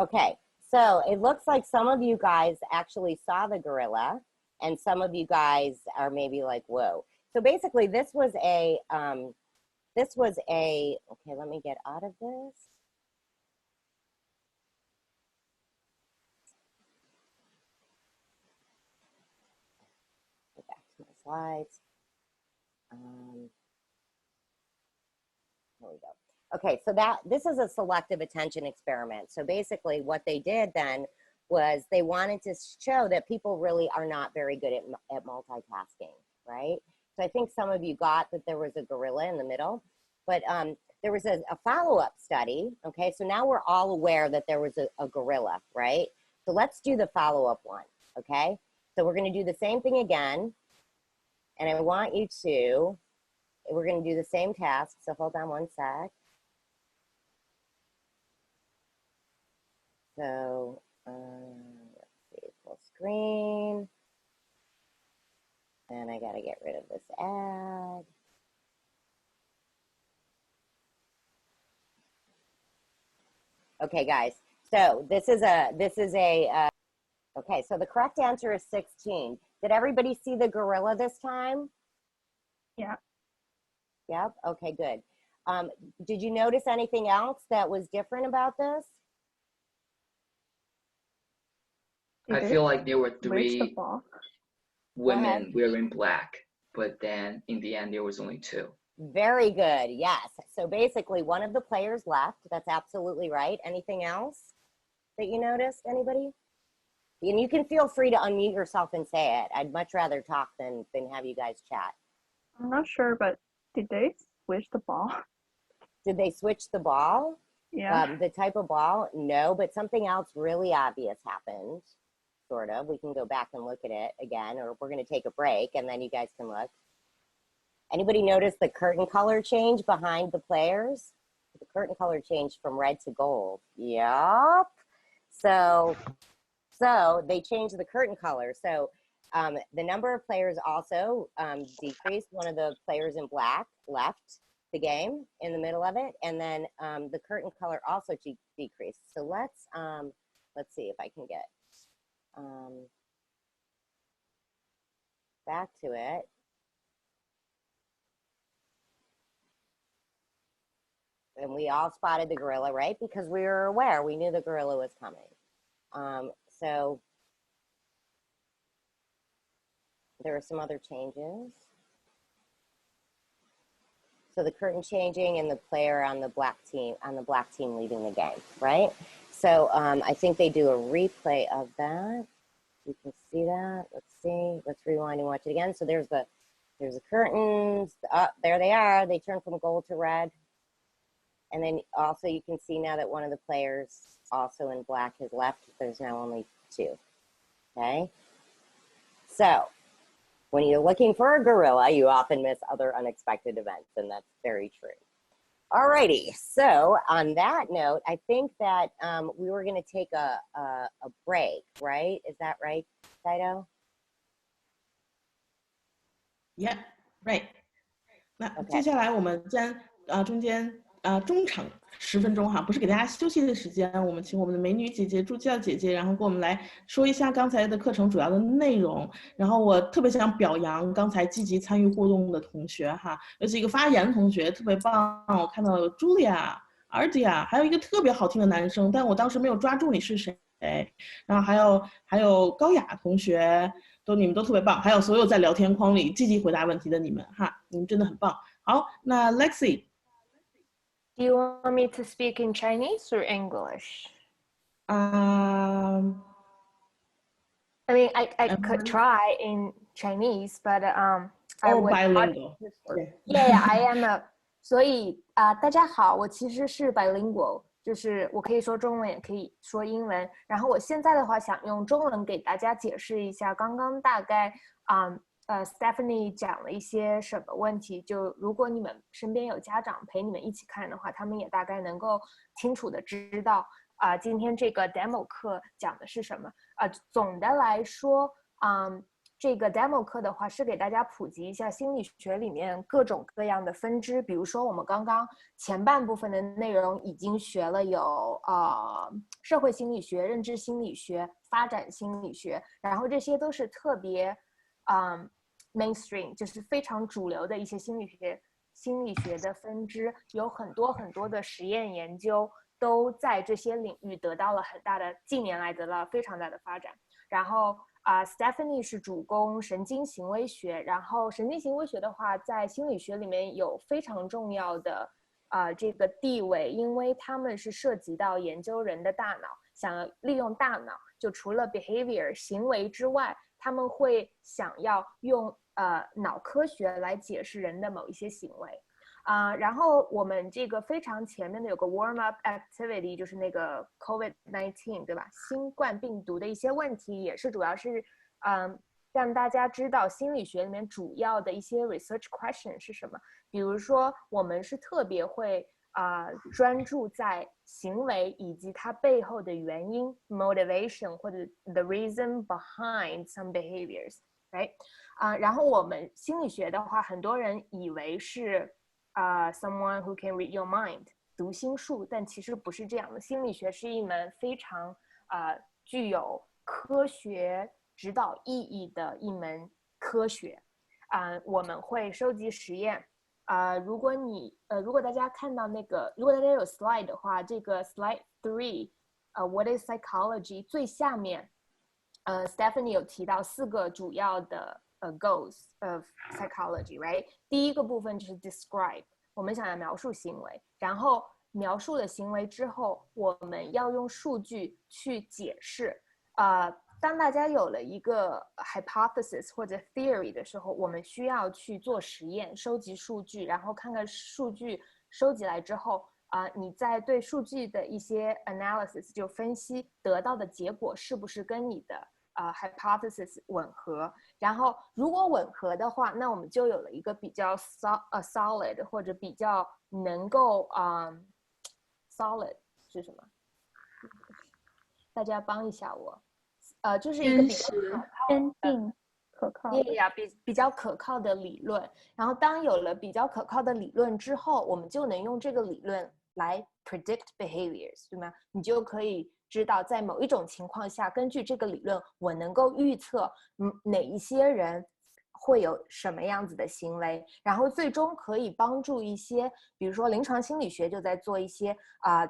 Okay, so it looks like some of you guys actually saw the gorilla, and some of you guys are maybe like, whoa. So basically this was a, okay, let me get out of this. Go back to my slides. Here we go. Okay, so this is a selective attention experiment. So basically what they did then was they wanted to show that people really are not very good at multitasking, right? So I think some of you got that there was a gorilla in the middle, but there was a follow-up study, okay? So now we're all aware that there was a gorilla, right? So let's do the follow-up one, okay? So we're gonna do the same thing again, and I want you to, we're gonna do the same task, so hold on one sec. So let's see, full screen. And I gotta get rid of this ad. Okay, guys, so this is a, okay, so the correct answer is 16. Did everybody see the gorilla this time? Yeah. Yep, okay, good. Did you notice anything else that was different about this? I feel like there were Where's the 3 ball? women wearing black, but then in the end there was only 2. Very good, yes. So basically one of the players left, that's absolutely right. Anything else that you noticed, anybody? And you can feel free to unmute yourself and say it. I'd much rather talk than have you guys chat. I'm not sure, but did they switch the ball? Did they switch the ball? Yeah. The type of ball? No, but something else really obvious happened, sort of. We can go back and look at it again, or we're gonna take a break and then you guys can look. Anybody notice the curtain color change behind the players? The curtain color changed from red to gold. Yup. So they changed the curtain color. So the number of players also decreased. One of the players in black left the game in the middle of it, and then the curtain color also decreased. So let's see if I can get back to it. And we all spotted the gorilla, right? Because we were aware, we knew the gorilla was coming. So there were some other changes. So the curtain changing and the player on the black team leaving the game, right? So I think they do a replay of that. You can see that. Let's see. Let's rewind and watch it again. So there's the curtains. There they are. They turn from gold to red. And then also you can see now that one of the players also in black has left. There's now only 2, okay? So when you're looking for a gorilla, you often miss other unexpected events, and that's very true. Alrighty, so on that note, I think that we were gonna take a break, right? Is that right, Saito? Yeah, right. 那 Okay. 接下来我们将中间中场10分钟哈，不是给大家休息的时间，我们请我们的美女姐姐、助教姐姐，然后给我们来说一下刚才的课程主要的内容。然后我特别想表扬刚才积极参与互动的同学哈，尤其一个发言的同学特别棒，我看到有 Julia、Ardia， 还有一个特别好听的男生，但我当时没有抓住你是谁。然后还有高雅同学，你们都特别棒，还有所有在聊天框里积极回答问题的你们哈，你们真的很棒。好，那 Lexi。Do you want me to speak in Chinese or English? I mean, I could try in Chinese, but I would bilingual. Yeah, I am a. 所以大家好，我其实是 bilingual， 就是我可以说中文，也可以说英文。然后我现在的话，想用中文给大家解释一下，刚刚大概Stephanie 讲了一些什么问题，就如果你们身边有家长陪你们一起看的话，他们也大概能够清楚的知道今天这个 demo 课讲的是什么。总的来说这个 demo 课的话是给大家普及一下心理学里面各种各样的分支，比如说我们刚刚前半部分的内容已经学了有社会心理学、认知心理学、发展心理学，然后这些都是特别mainstream， 就是非常主流的一些心理学的分支，有很多很多的实验研究都在这些领域得到了近年来得到了非常大的发展。然后Stephanie 是主攻神经行为学，然后神经行为学的话在心理学里面有非常重要的这个地位，因为他们是涉及到研究人的大脑，想要利用大脑，就除了 behavior 行为之外，他们会想要用脑科学来解释人的某一些行为然后我们这个非常前面的有个 warm up activity， 就是那个 COVID-19 对吧，新冠病毒的一些问题，也是主要是让大家知道心理学里面主要的一些 research question 是什么。比如说我们是特别会专注在行为以及它背后的原因 motivation 或者 the reason behind some behaviors right 然后我们心理学的话，很多人以为是someone who can read your mind 读心术，但其实不是这样的。心理学是一门非常具有科学指导意义的一门科学我们会收集实验如果大家看到如果大家有 slide 的话，这个 slide 3 what is psychology 最下面Stephanie 有提到4个主要的goals of psychology right 第一个部分就是 describe 我们想要描述行为，然后描述了行为之后，我们要用数据去解释当大家有了一个 hypothesis 或者 theory 的时候，我们需要去做实验，收集数据，然后看看数据收集来之后你在对数据的一些 analysis 就分析得到的结果是不是跟你的hypothesis 吻合，然后如果吻合的话，那我们就有了一个比较solid 或者比较能够solid 是什么？大家帮一下我。就是一个比较坚定可靠的比较可靠的理论，然后当有了比较可靠的理论之后，我们就能用这个理论来 predict behaviors 对吗？你就可以知道在某一种情况下，根据这个理论我能够预测哪一些人会有什么样子的行为，然后最终可以帮助一些比如说临床心理学就在做一些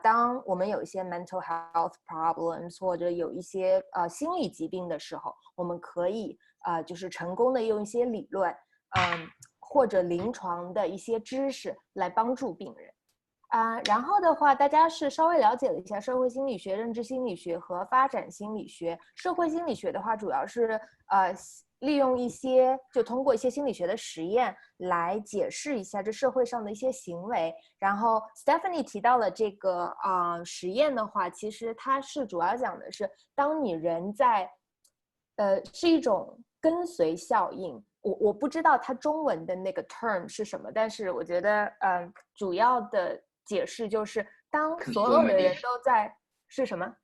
当我们有一些 mental health problems 或者有一些心理疾病的时候，我们可以就是成功的用一些理论或者临床的一些知识来帮助病人然后的话大家是稍微了解了一下社会心理学、认知心理学和发展心理学。社会心理学的话主要是利用一些就通过一些心理学的实验来解释一下这社会上的一些行为，然后 Stephanie 提到了这个实验的话，其实它是主要讲的是当你人在是一种跟随效应，我不知道它中文的那个 term 是什么，但是我觉得主要的解释就是当所有的人都在是什么？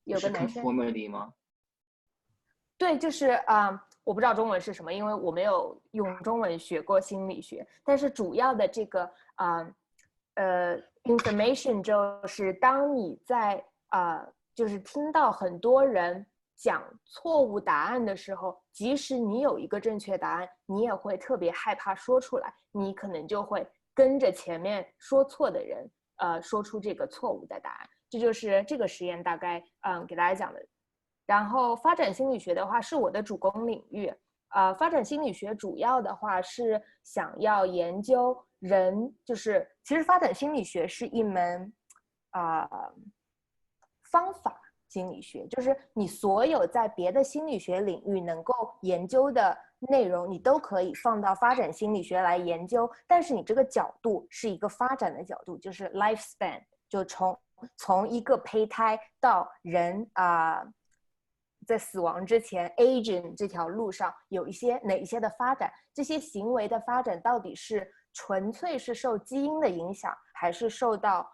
有个男生 conformity 吗？对，就是我不知道中文是什么，因为我没有用中文学过心理学。但是主要的这个information 就是当你在就是听到很多人讲错误答案的时候，即使你有一个正确答案，你也会特别害怕说出来，你可能就会跟着前面说错的人说出这个错误的答案。这就是这个实验大概给大家讲的。然后发展心理学的话是我的主攻领域，发展心理学主要的话是想要研究人，就是其实发展心理学是一门方法心理学，就是你所有在别的心理学领域能够研究的内容，你都可以放到发展心理学来研究，但是你这个角度是一个发展的角度，就是 lifespan， 就从一个胚胎到人在死亡之前 aging 这条路上有哪一些的发展，这些行为的发展到底是纯粹是受基因的影响，还是受到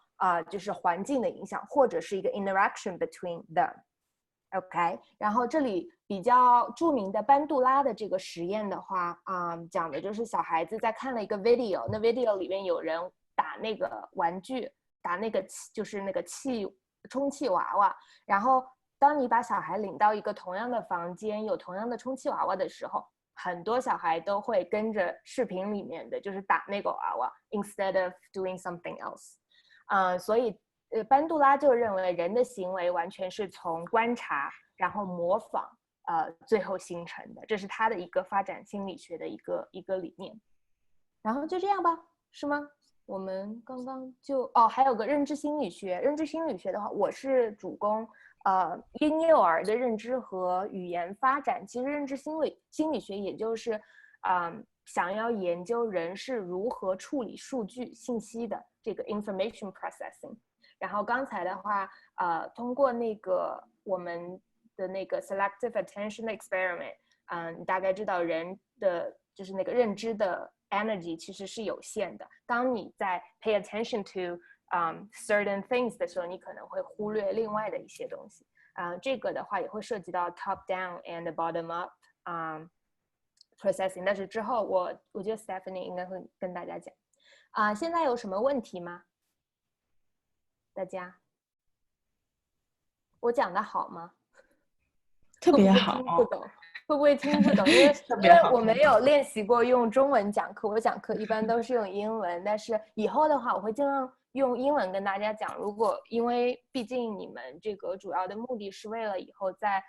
就是环境的影响，或者是一个 interaction between them。 OK， 然后这里比较著名的班杜拉的这个实验的话讲的就是小孩子在看了一个 video， 那 video 里面有人打那个玩具，打那个就是那个充气娃娃，然后当你把小孩领到一个同样的房间，有同样的充气娃娃的时候，很多小孩都会跟着视频里面的就是打那个娃娃 instead of doing something else。所以班杜拉就认为人的行为完全是从观察然后模仿最后形成的，这是他的一个发展心理学的一个理念。然后就这样吧，是吗？我们刚刚就还有个认知心理学。认知心理学的话，我是主攻婴幼儿的认知和语言发展。其实认知心理学也就是想要研究人是如何处理数据信息的这个 information processing。然后刚才的话通过那个我们的那个 selective attention experiment，你大概知道人的就是那个认知的 energy 其实是有限的。当你在 pay attention to certain things 的时候，你可能会忽略另外的一些东西。这个的话也会涉及到 top down and bottom up processing， 但是之后我觉得 Stephanie 应该会跟大家讲。现在有什么问题吗？大家，我讲的好吗？特别好。会不会听不懂？因为我没有练习过用中文讲课，我讲课一般都是用英文，但是以后的话我会尽量用英文跟大家讲。因为毕竟你们这个主要的目的是为了以后在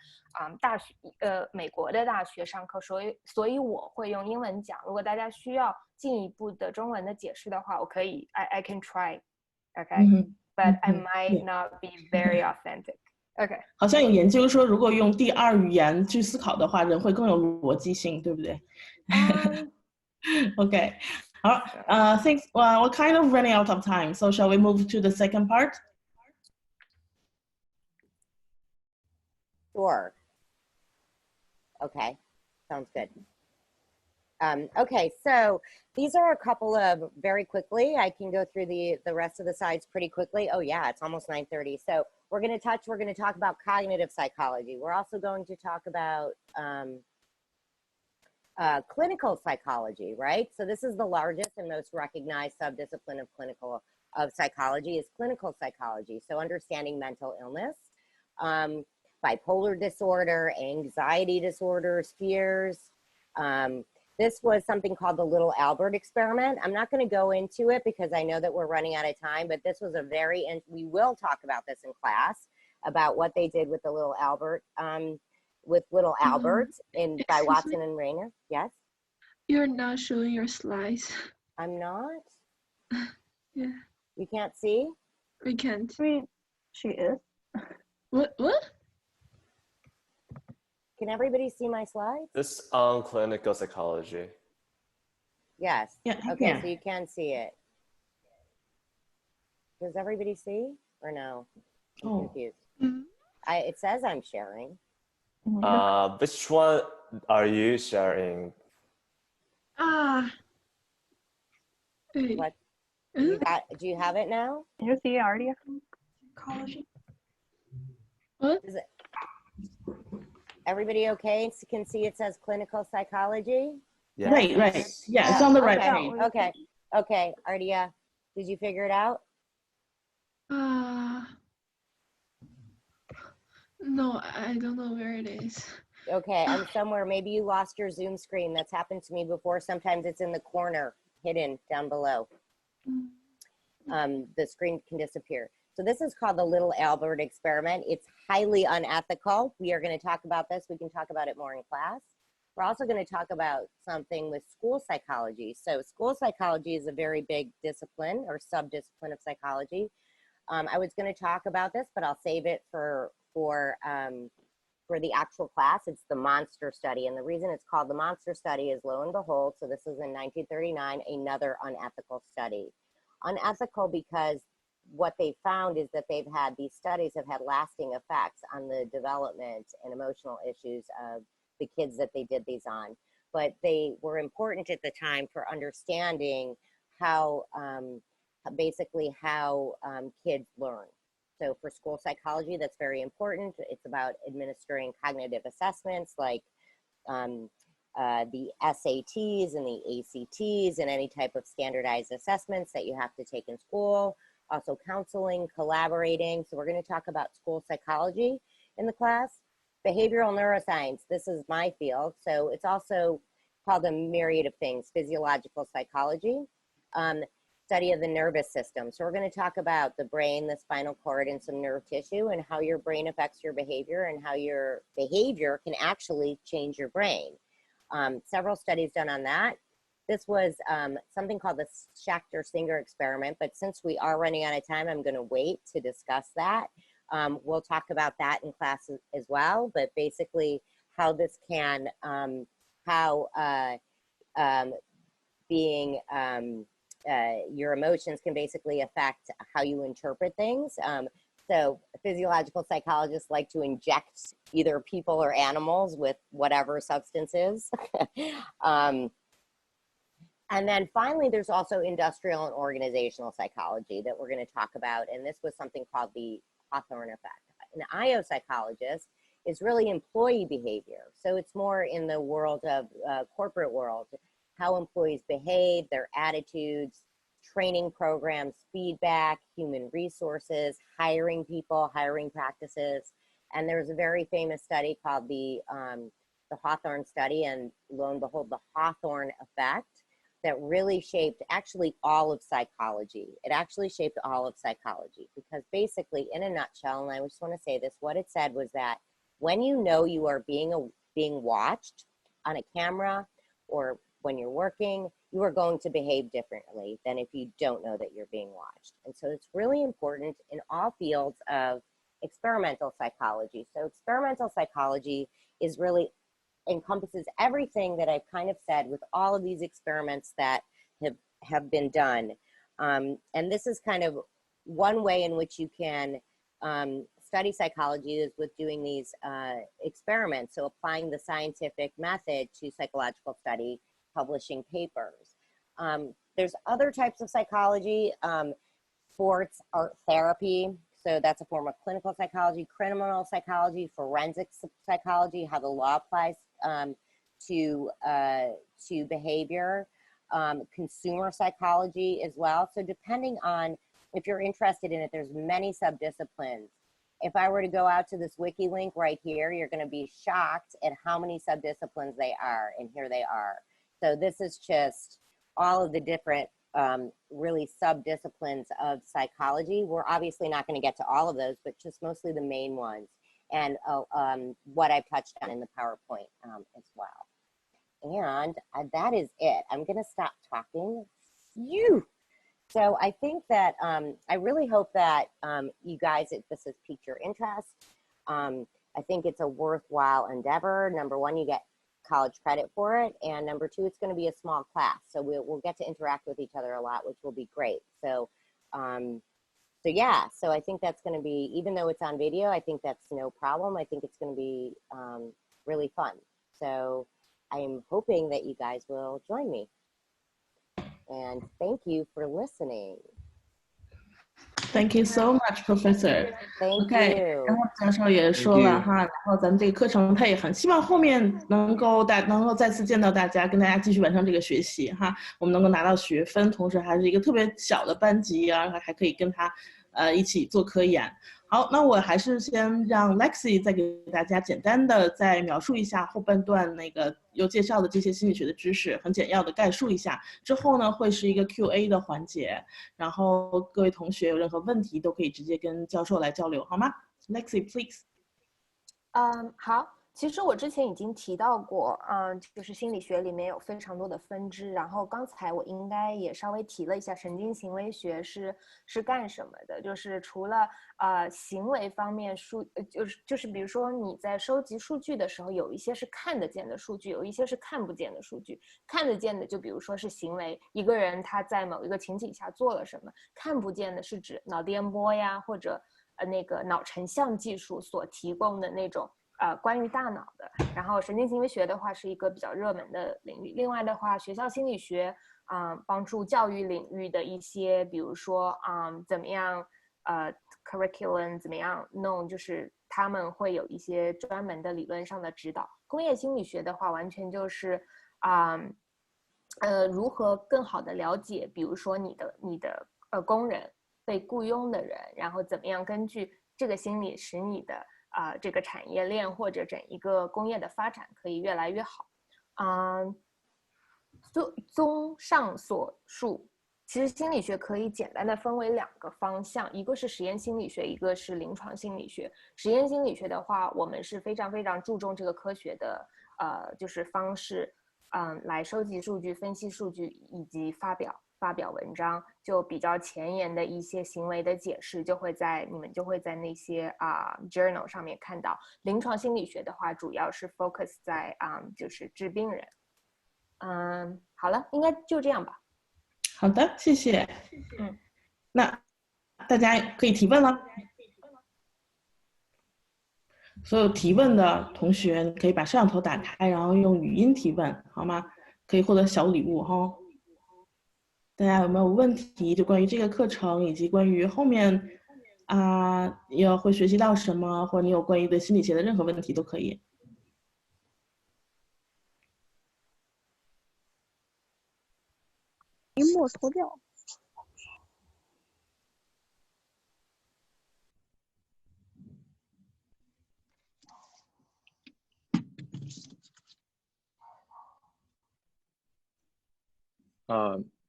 大学美国的大学上课，所以我会用英文讲。如果大家需要进一步的中文的解释的话，我可以 I can try okay、but I might not be very authentic。OK， 好像有研究说，如果用第二语言去思考的话，人会更有逻辑性，对不对？OK， 好，thanks. We're kind of running out of time, so shall we move to the second part? Sure. Okay, sounds good. Okay, so these are a couple of, very quickly, I can go through the rest of the slides pretty quickly. Oh yeah, it's almost 9:30. So we're going to talk about cognitive psychology. We're also going to talk about clinical psychology, right? So this is the largest and most recognized subdiscipline of psychology is clinical psychology. So understanding mental illness, bipolar disorder, anxiety disorders, fears. This was something called the Little Albert experiment. I'm not going to go into it because I know that we're running out of time, but this was we will talk about this in class, about what they did with the Little Albert, by Watson and Rayner. Yes? You're not showing your slides. I'm not? Yeah. You can't see? We can't. I mean, she is. What? Can everybody see my slides? This on clinical psychology. Yes. Yeah, okay, so you can see it. Does everybody see or no? I'm confused. It says I'm sharing. Which one are you sharing? What? Do you have it now? Can you see already? Psychology. What? Everybody okay? Can see it says clinical psychology? Yeah. Right. Yeah, it's on the right page. Okay. Ardia, did you figure it out? No, I don't know where it is. Okay, I'm somewhere. Maybe you lost your Zoom screen. That's happened to me before. Sometimes it's in the corner, hidden down below. The screen can disappear. So this is called the Little Albert experiment. It's highly unethical. We are going to talk about this. We can talk about it more in class. We're also going to talk about something with school psychology. So school psychology is a very big discipline or subdiscipline of psychology. I was going to talk about this, but I'll save it for the actual class. It's the monster study. And the reason it's called the monster study is, lo and behold, so this is in 1939, another unethical study. Unethical because what they found is that these studies have had lasting effects on the development and emotional issues of the kids that they did these on. But they were important at the time for understanding how, basically how kids learn. So for school psychology, that's very important. It's about administering cognitive assessments like the SATs and the ACTs and any type of standardized assessments that you have to take in school. Also counseling, collaborating. So we're going to talk about school psychology in the class. Behavioral neuroscience, this is my field. So it's also called a myriad of things. Physiological psychology, study of the nervous system. So we're going to talk about the brain, the spinal cord, and some nerve tissue, and how your brain affects your behavior and how your behavior can actually change your brain. Several studies done on that. This was something called the Schachter-Singer experiment, but since we are running out of time, I'm going to wait to discuss that. We'll talk about that in class as well, but basically how this can, your emotions can basically affect how you interpret things. So physiological psychologists like to inject either people or animals with whatever substances. And then finally, there's also industrial and organizational psychology that we're going to talk about. And this was something called the Hawthorne effect. An IO psychologist is really employee behavior. So it's more in the world of corporate world, how employees behave, their attitudes, training programs, feedback, human resources, hiring people, hiring practices. And there's a very famous study called the Hawthorne study, and lo and behold, the Hawthorne effect, that really shaped actually all of psychology. It actually shaped all of psychology because basically, in a nutshell, and I just want to say this, what it said was that when you know you are being watched on a camera or when you're working, you are going to behave differently than if you don't know that you're being watched. And so it's really important in all fields of experimental psychology. So experimental psychology is really encompasses everything that I've kind of said with all of these experiments that have been done. And this is kind of one way in which you can study psychology is with doing these experiments. So applying the scientific method to psychological study, publishing papers. There's other types of psychology, sports, art therapy. So that's a form of clinical psychology, criminal psychology, forensic psychology, how the law applies to behavior, consumer psychology as well. So depending on if you're interested in it, there's many subdisciplines. If I were to go out to this wiki link right here, you're going to be shocked at how many subdisciplines they are, and here they are. So this is just all of the different really subdisciplines of psychology. We're obviously not going to get to all of those, but just mostly the main ones, and what I've touched on in the PowerPoint as well. And that is it. I'm going to stop talking. So I think that I really hope that you guys, this has piqued your interest. I think it's a worthwhile endeavor. Number one, you get college credit for it, and number two, it's going to be a small class, so we'll get to interact with each other a lot, which will be great. So yeah, so I think that's going to be, even though it's on video, I think that's no problem. I think it's going to be really fun. So I'm hoping that you guys will join me, and thank you for listening. Thank you so much, Professor. Thank OK， you. 然后教授也说了哈，然后咱们这个课程他也很希望后面能够再次见到大家，跟大家继续完成这个学习哈，我们能够拿到学分，同时还是一个特别小的班级啊，还可以跟他一起做科研。好，那我还是先让 Lexi 再给大家简单的再描述一下后半段那个有介绍的这些心理学的知识，很简要的概述一下。之后呢，会是一个 Q&A 的环节，然后各位同学有任何问题都可以直接跟教授来交流，好吗 ？Lexi, please. 好。其实我之前已经提到过，就是心理学里面有非常多的分支，然后刚才我应该也稍微提了一下神经行为学是干什么的，就是除了行为方面就是比如说你在收集数据的时候，有一些是看得见的数据，有一些是看不见的数据。看得见的就比如说是行为，一个人他在某一个情景下做了什么；看不见的是指脑电波呀，或者那个脑成像技术所提供的那种关于大脑的。然后神经行为学的话是一个比较热门的领域。另外的话，学校心理学帮助教育领域的一些，比如说怎么样curriculum 怎么样弄，就是他们会有一些专门的理论上的指导。工业心理学的话，完全就是如何更好的了解，比如说你的工人，被雇佣的人，然后怎么样根据这个心理使你的这个产业链或者整一个工业的发展可以越来越好。综上所述，其实心理学可以简单的分为2个方向，一个是实验心理学，一个是临床心理学。实验心理学的话，我们是非常非常注重这个科学的就是方式，来收集数据、分析数据以及发表文章。就比较前沿的一些行为的解释你们就会在那些journal 上面看到。临床心理学的话，主要是 focus 在就是治病人。好了，应该就这样吧。好的，谢谢。那大家可以提问了。所有提问的同学可以把摄像头打开，然后用语音提问，好吗？可以获得小礼物哈。大家有没有问题？就关于这个课程，以及关于后面要会学习到什么，或者你有关于对心理学的任何问题都可以。屏幕脱掉。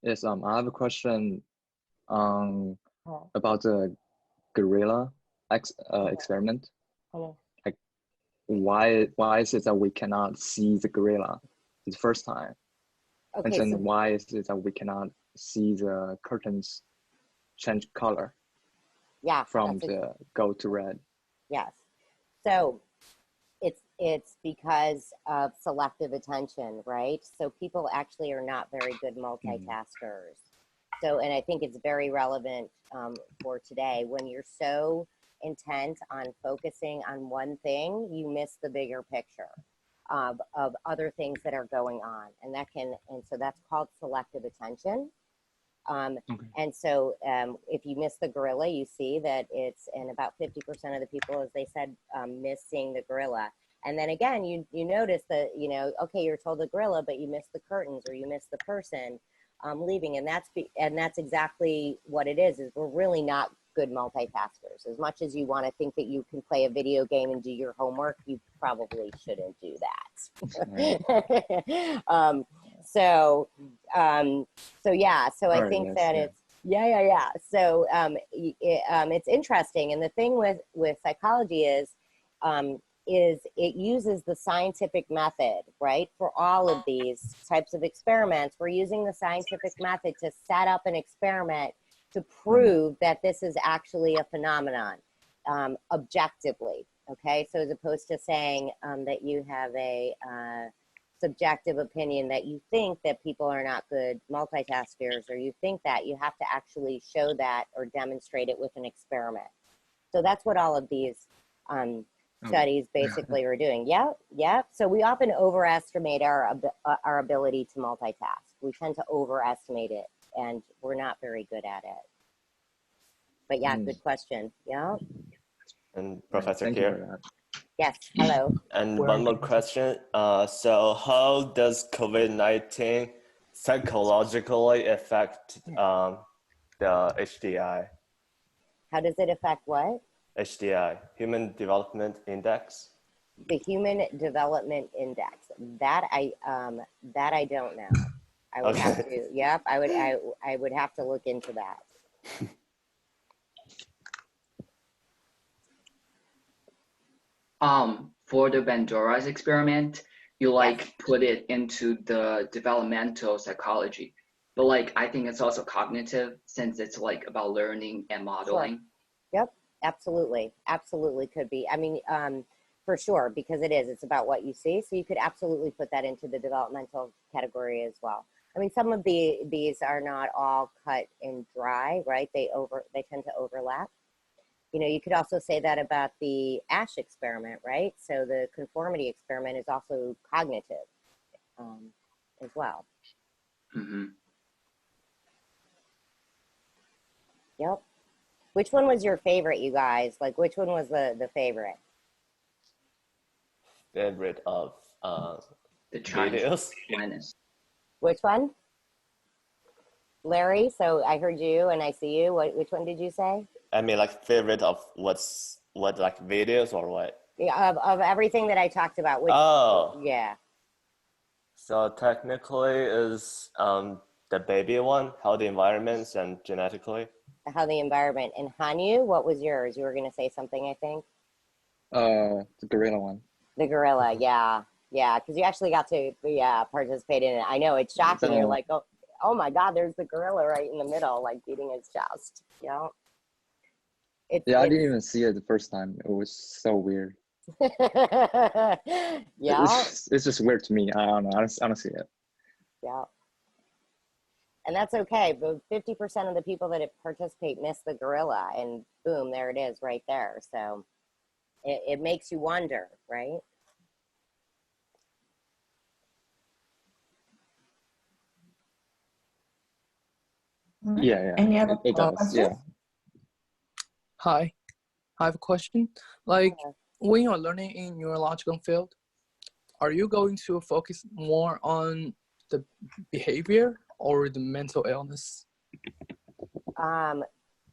Yes, I have a question about the gorilla experiment. Like, why is it that we cannot see the gorilla the first time? Okay, and then why is it that we cannot see the curtains change color? Yeah, from the gold to red. Yes. So it's because of selective attention, right? So people actually are not very good multitaskers. So, and I think it's very relevant for today. When you're so intent on focusing on one thing, you miss the bigger picture of other things that are going on. And so that's called selective attention. And so if you miss the gorilla, you see that and about 50% of the people, as they said, miss seeing the gorilla. And then again, you notice that, okay, you're told the gorilla, but you miss the curtains or you miss the person leaving. And that's exactly what it is we're really not good multitaskers. As much as you want to think that you can play a video game and do your homework, you probably shouldn't do that. So I think that it's, so it's interesting. And the thing with psychology is it uses the scientific method, right? For all of these types of experiments, we're using the scientific method to set up an experiment to prove that this is actually a phenomenon objectively, okay? So as opposed to saying that you have a subjective opinion that you think that people are not good multitaskers, or you think that, you have to actually show that or demonstrate it with an experiment. So that's what all of these studies basically are doing. Yeah. So we often overestimate our ability to multitask. We tend to overestimate it, and we're not very good at it. But yeah, good question. Yeah. And Professor Thank you for Keer. that. Yes, hello. And one more question. So how does COVID-19 psychologically affect the HDI? How does it affect what? HDI, Human Development Index. The Human Development Index. That I don't know. I would have to. Yep, I would have to look into that. For the Bandora's experiment, you like put it into the developmental psychology, but like I think it's also cognitive since it's like about learning and modeling. Sure. Yep, absolutely could be. I mean, for sure, because it is. It's about what you see, so you could absolutely put that into the developmental category as well. I mean, some of these are not all cut and dry, right? They tend to overlap. You know, you could also say that about the ASH experiment, right? So the conformity experiment is also cognitive as well. Mm-hmm. Yep. Which one was your favorite, you guys? Like, which one was the favorite? Favorite of The Chinese videos. Linus. Which one? Larry, so I heard you and I see you. Which one did you say? I mean, like favorite of what like videos or what? Yeah, of everything that I talked about. Which, yeah. So technically is the baby one, how the environments and genetically. How the environment. And Hanyu, what was yours? You were going to say something, I think. The gorilla one. The gorilla, yeah, because you actually got to participate in it. I know it's shocking. You're like, oh my God, there's the gorilla right in the middle, like beating his chest. You know. I didn't even see it the first time. It was so weird. Yeah. It's just weird to me. I don't know. I don't see it. Yeah. And that's okay. But 50% of the people that participate miss the gorilla, and boom, there it is right there. So it makes you wonder, right? Yeah. Any other it does. questions? Yeah. Hi, I have a question. Like, when you're learning in neurological field, are you going to focus more on the behavior or the mental illness?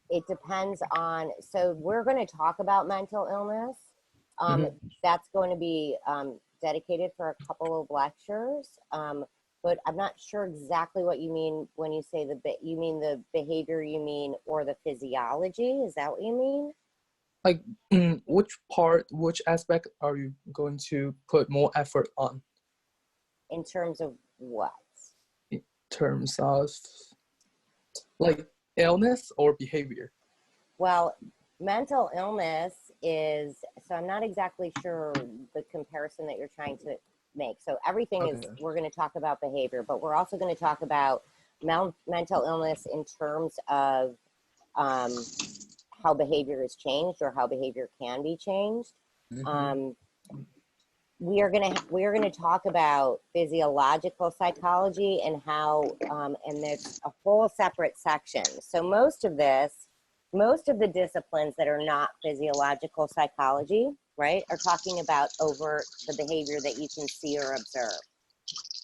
It depends on, so we're going to talk about mental illness. That's going to be dedicated for a couple of lectures. But I'm not sure exactly what you mean when you say you mean the behavior, you mean, or the physiology? Is that what you mean? Like, which aspect are you going to put more effort on? In terms of what? In terms of, like, illness or behavior? Well, mental illness is, so I'm not exactly sure the comparison that you're trying to make. So everything is, we're going to talk about behavior, but we're also going to talk about mental illness in terms of how behavior is changed or how behavior can be changed. We are going to talk about physiological psychology and how, and there's a whole separate section. So most of the disciplines that are not physiological psychology, right, are talking about over the behavior that you can see or observe.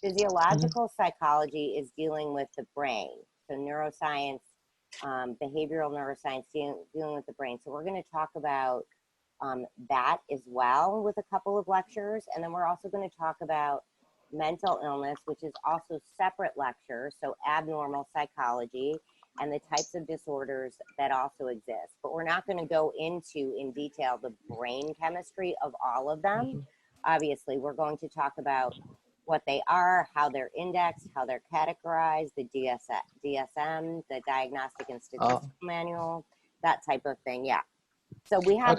Physiological psychology is dealing with the brain. So neuroscience, behavioral neuroscience, dealing with the brain. So we're going to talk about that as well with a couple of lectures. And then we're also going to talk about mental illness, which is also separate lectures. So abnormal psychology and the types of disorders that also exist. But we're not going to go into in detail the brain chemistry of all of them. Obviously, we're going to talk about what they are, how they're indexed, how they're categorized, the DSM, the Diagnostic and Statistical Manual, that type of thing. Yeah. So we have,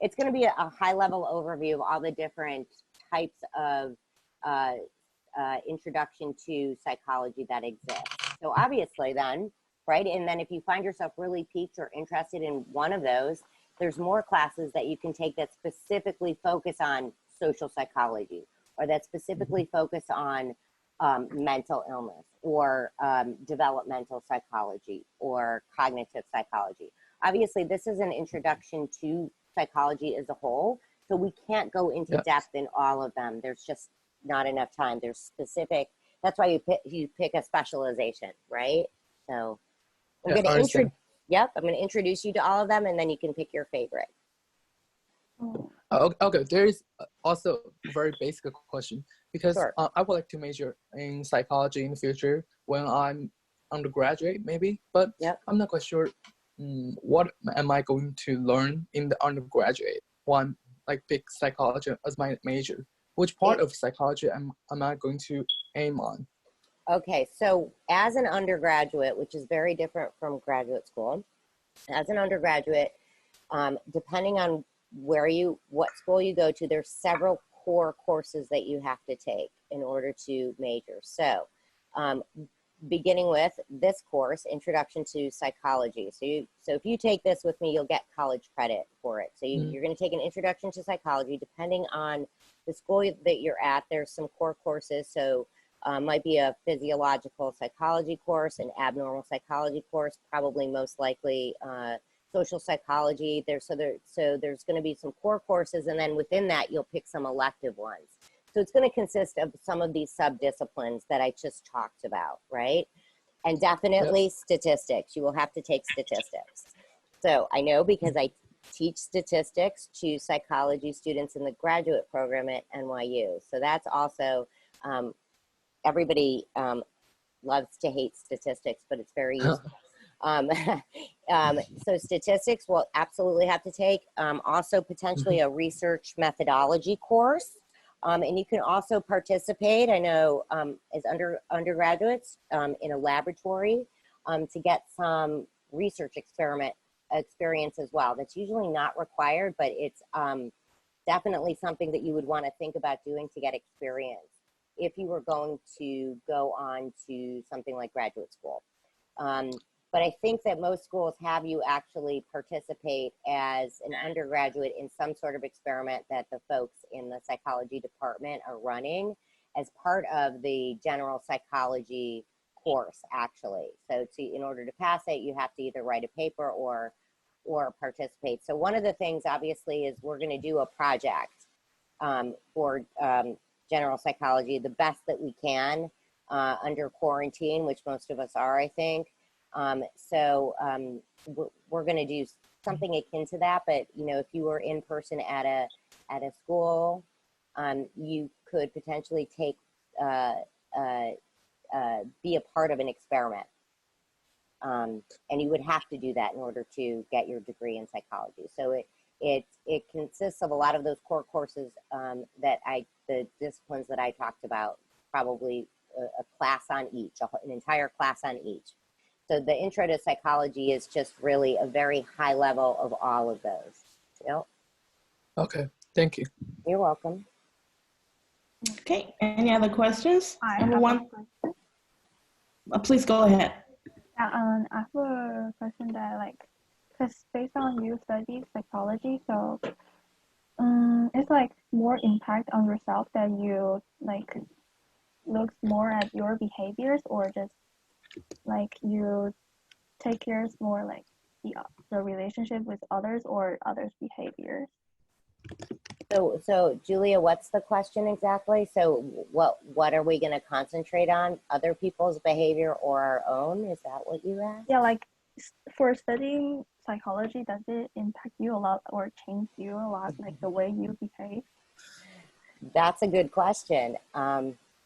it's going to be a high level overview of all the different types of introduction to psychology that exist. So obviously then, right? And then if you find yourself really piqued or interested in one of those, there's more classes that you can take that specifically focus on social psychology, or that specifically focus on mental illness, or developmental psychology, or cognitive psychology. obviously this is an introduction to psychology as a whole. So we can't go into depth in all of them. There's just not enough time. There's specific, that's why you pick a specialization, right? So I'm going to I'm going to introduce you to all of them, and then you can pick your favorite. Okay, there is also a very basic question, because I would like to major in psychology in the future when I'm undergraduate, maybe, but I'm not quite sure what am I going to learn in the undergraduate one, like pick psychology as my major. Which part of psychology am I going to aim on? Okay, so as an undergraduate, which is very different from graduate school, as an undergraduate, depending on what school you go to, there's several core courses that you have to take in order to major. So beginning with this course, Introduction to Psychology. So if you take this with me, you'll get college credit for it. So you're going to take an Introduction to Psychology. Depending on the school that you're at, there's some core courses. So might be a physiological psychology course, an abnormal psychology course, probably most likely social psychology. So there's going to be some core courses, and then within that, you'll pick some elective ones. So it's going to consist of some of these subdisciplines that I just talked about, right? And definitely statistics. You will have to take statistics. So I know because I teach statistics to psychology students in the graduate program at NYU. So that's also, everybody loves to hate statistics, but it's very useful. So statistics we'll absolutely have to take. Also potentially a research methodology course. And you can also participate, I know, as undergraduates in a laboratory to get some research experience as well. That's usually not required, but it's definitely something that you would want to think about doing to get experience if you were going to go on to something like graduate school. But I think that most schools have you actually participate as an undergraduate in some sort of experiment that the folks in the psychology department are running as part of the general psychology course, actually. So in order to pass it, you have to either write a paper or participate. So one of the things, obviously, is we're going to do a project for general psychology, the best that we can under quarantine, which most of us are, I think. We're going to do something akin to that, but if you were in person at a school, you could potentially take be a part of an experiment, and you would have to do that in order to get your degree in psychology. So it consists of a lot of those core courses the disciplines that I talked about, probably a class on each, an entire class on each. So the intro to psychology is just really a very high level of all of those. Yep. Okay, thank you. You're welcome. Okay, any other questions? Number one. Please go ahead. I have a question that because based on you study psychology, so it's more impact on yourself that you looks more at your behaviors, or just you take care more the relationship with others or others' behaviors. So Julia, what's the question exactly? So what are we going to concentrate on? Other people's behavior or our own? Is that what you asked? Yeah, for studying psychology, does it impact you a lot or change you a lot, the way you behave? That's a good question.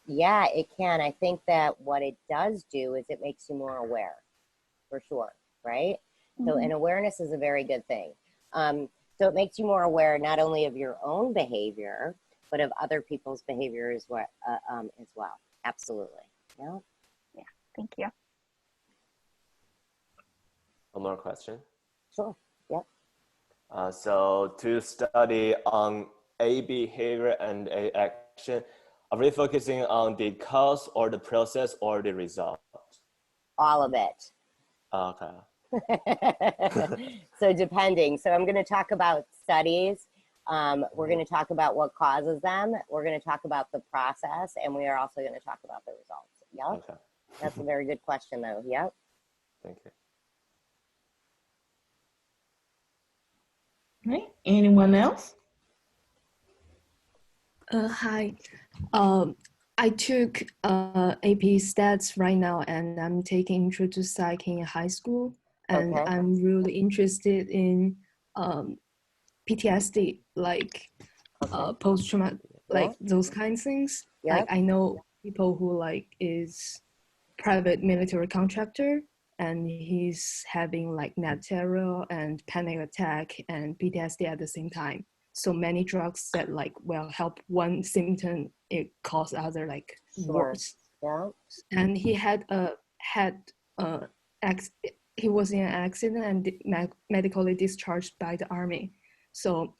Yeah, it can. I think that what it does do is it makes you more aware, for sure, right? Mm-hmm. So, and awareness is a very good thing. So it makes you more aware not only of your own behavior, but of other people's behavior as well. Absolutely. Yeah. Yeah. Thank you. One more question. Sure. Yep. So to study on A behavior and A action, are we focusing on the cause or the process or the result? All of it. Okay. So depending. So I'm going to talk about studies. We're going to talk about what causes them. We're going to talk about the process, and we are also going to talk about the results. Yep. Okay. That's a very good question, though. Yep. Thank you. Right. Anyone else? Hi. I took AP Stats right now, and I'm taking Intro to Psych in high school, and Okay. I'm really interested in PTSD, like post-traumatic, like those kind of things. Yeah. Like I know people who like is private military contractor, and he's having like net terror and panic attack and PTSD at the same time. So many drugs that like will help one symptom, it cause other like worse. Yeah. And he had he was in an accident and medically discharged by the army. So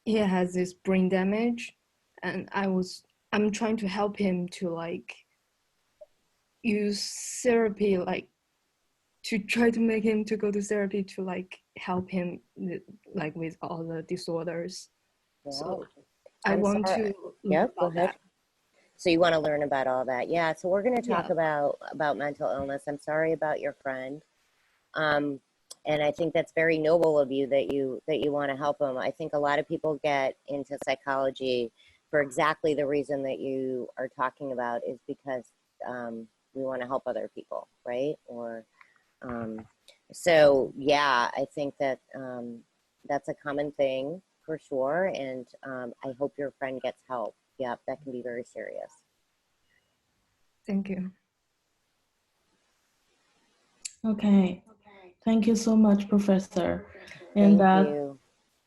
he has this brain damage, and I'm trying to help him to like use therapy, like to try to make him to go to therapy to like help him like with all the disorders. Yeah. So I want to learn about that. So you want to learn about all that. Yeah. So we're going to talk about mental illness. I'm sorry about your friend. And I think that's very noble of you that you want to help him. I think a lot of people get into psychology for exactly the reason that you are talking about, is because we want to help other people, right? Or so yeah, I think that that's a common thing for sure, and I hope your friend gets help. Yeah, that can be very serious. Thank you. Okay. Thank you so much, Professor. Thank And you.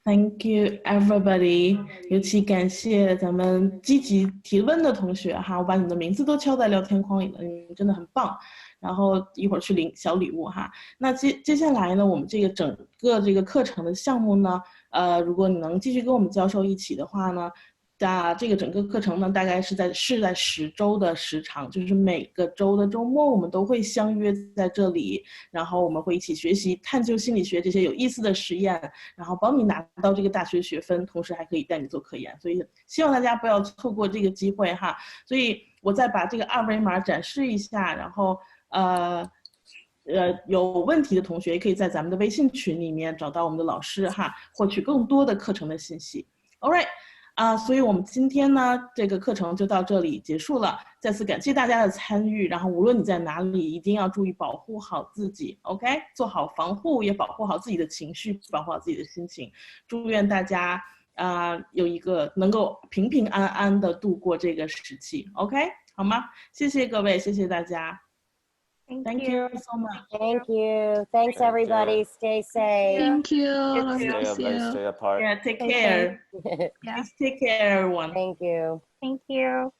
Thank you, everybody. 尤其感谢咱们积极提问的同学哈，我把你们的名字都敲在聊天框里了，你们真的很棒。然后一会儿去领小礼物哈。那接下来呢，我们这个整个这个课程的项目呢，如果你能继续跟我们教授一起的话呢，这个整个课程呢，大概是在10周的时长，就是每个周的周末我们都会相约在这里，然后我们会一起学习探究心理学这些有意思的实验，然后帮你拿到这个大学学分，同时还可以带你做科研，所以希望大家不要错过这个机会哈。所以我再把这个二维码展示一下，然后有问题的同学也可以在咱们的微信群里面找到我们的老师哈，获取更多的课程的信息。All right。所以我们今天呢，这个课程就到这里结束了。再次感谢大家的参与，然后无论你在哪里，一定要注意保护好自己 ，OK？ 做好防护，也保护好自己的情绪，保护好自己的心情。祝愿大家有一个能够平平安安的度过这个时期 ，OK？ 好吗？谢谢各位，谢谢大家。Thank you so much. Thank you. Thanks, everybody. Stay safe. Thank you. Stay apart. Yeah, take care. Please take care, everyone. Thank you. Thank you.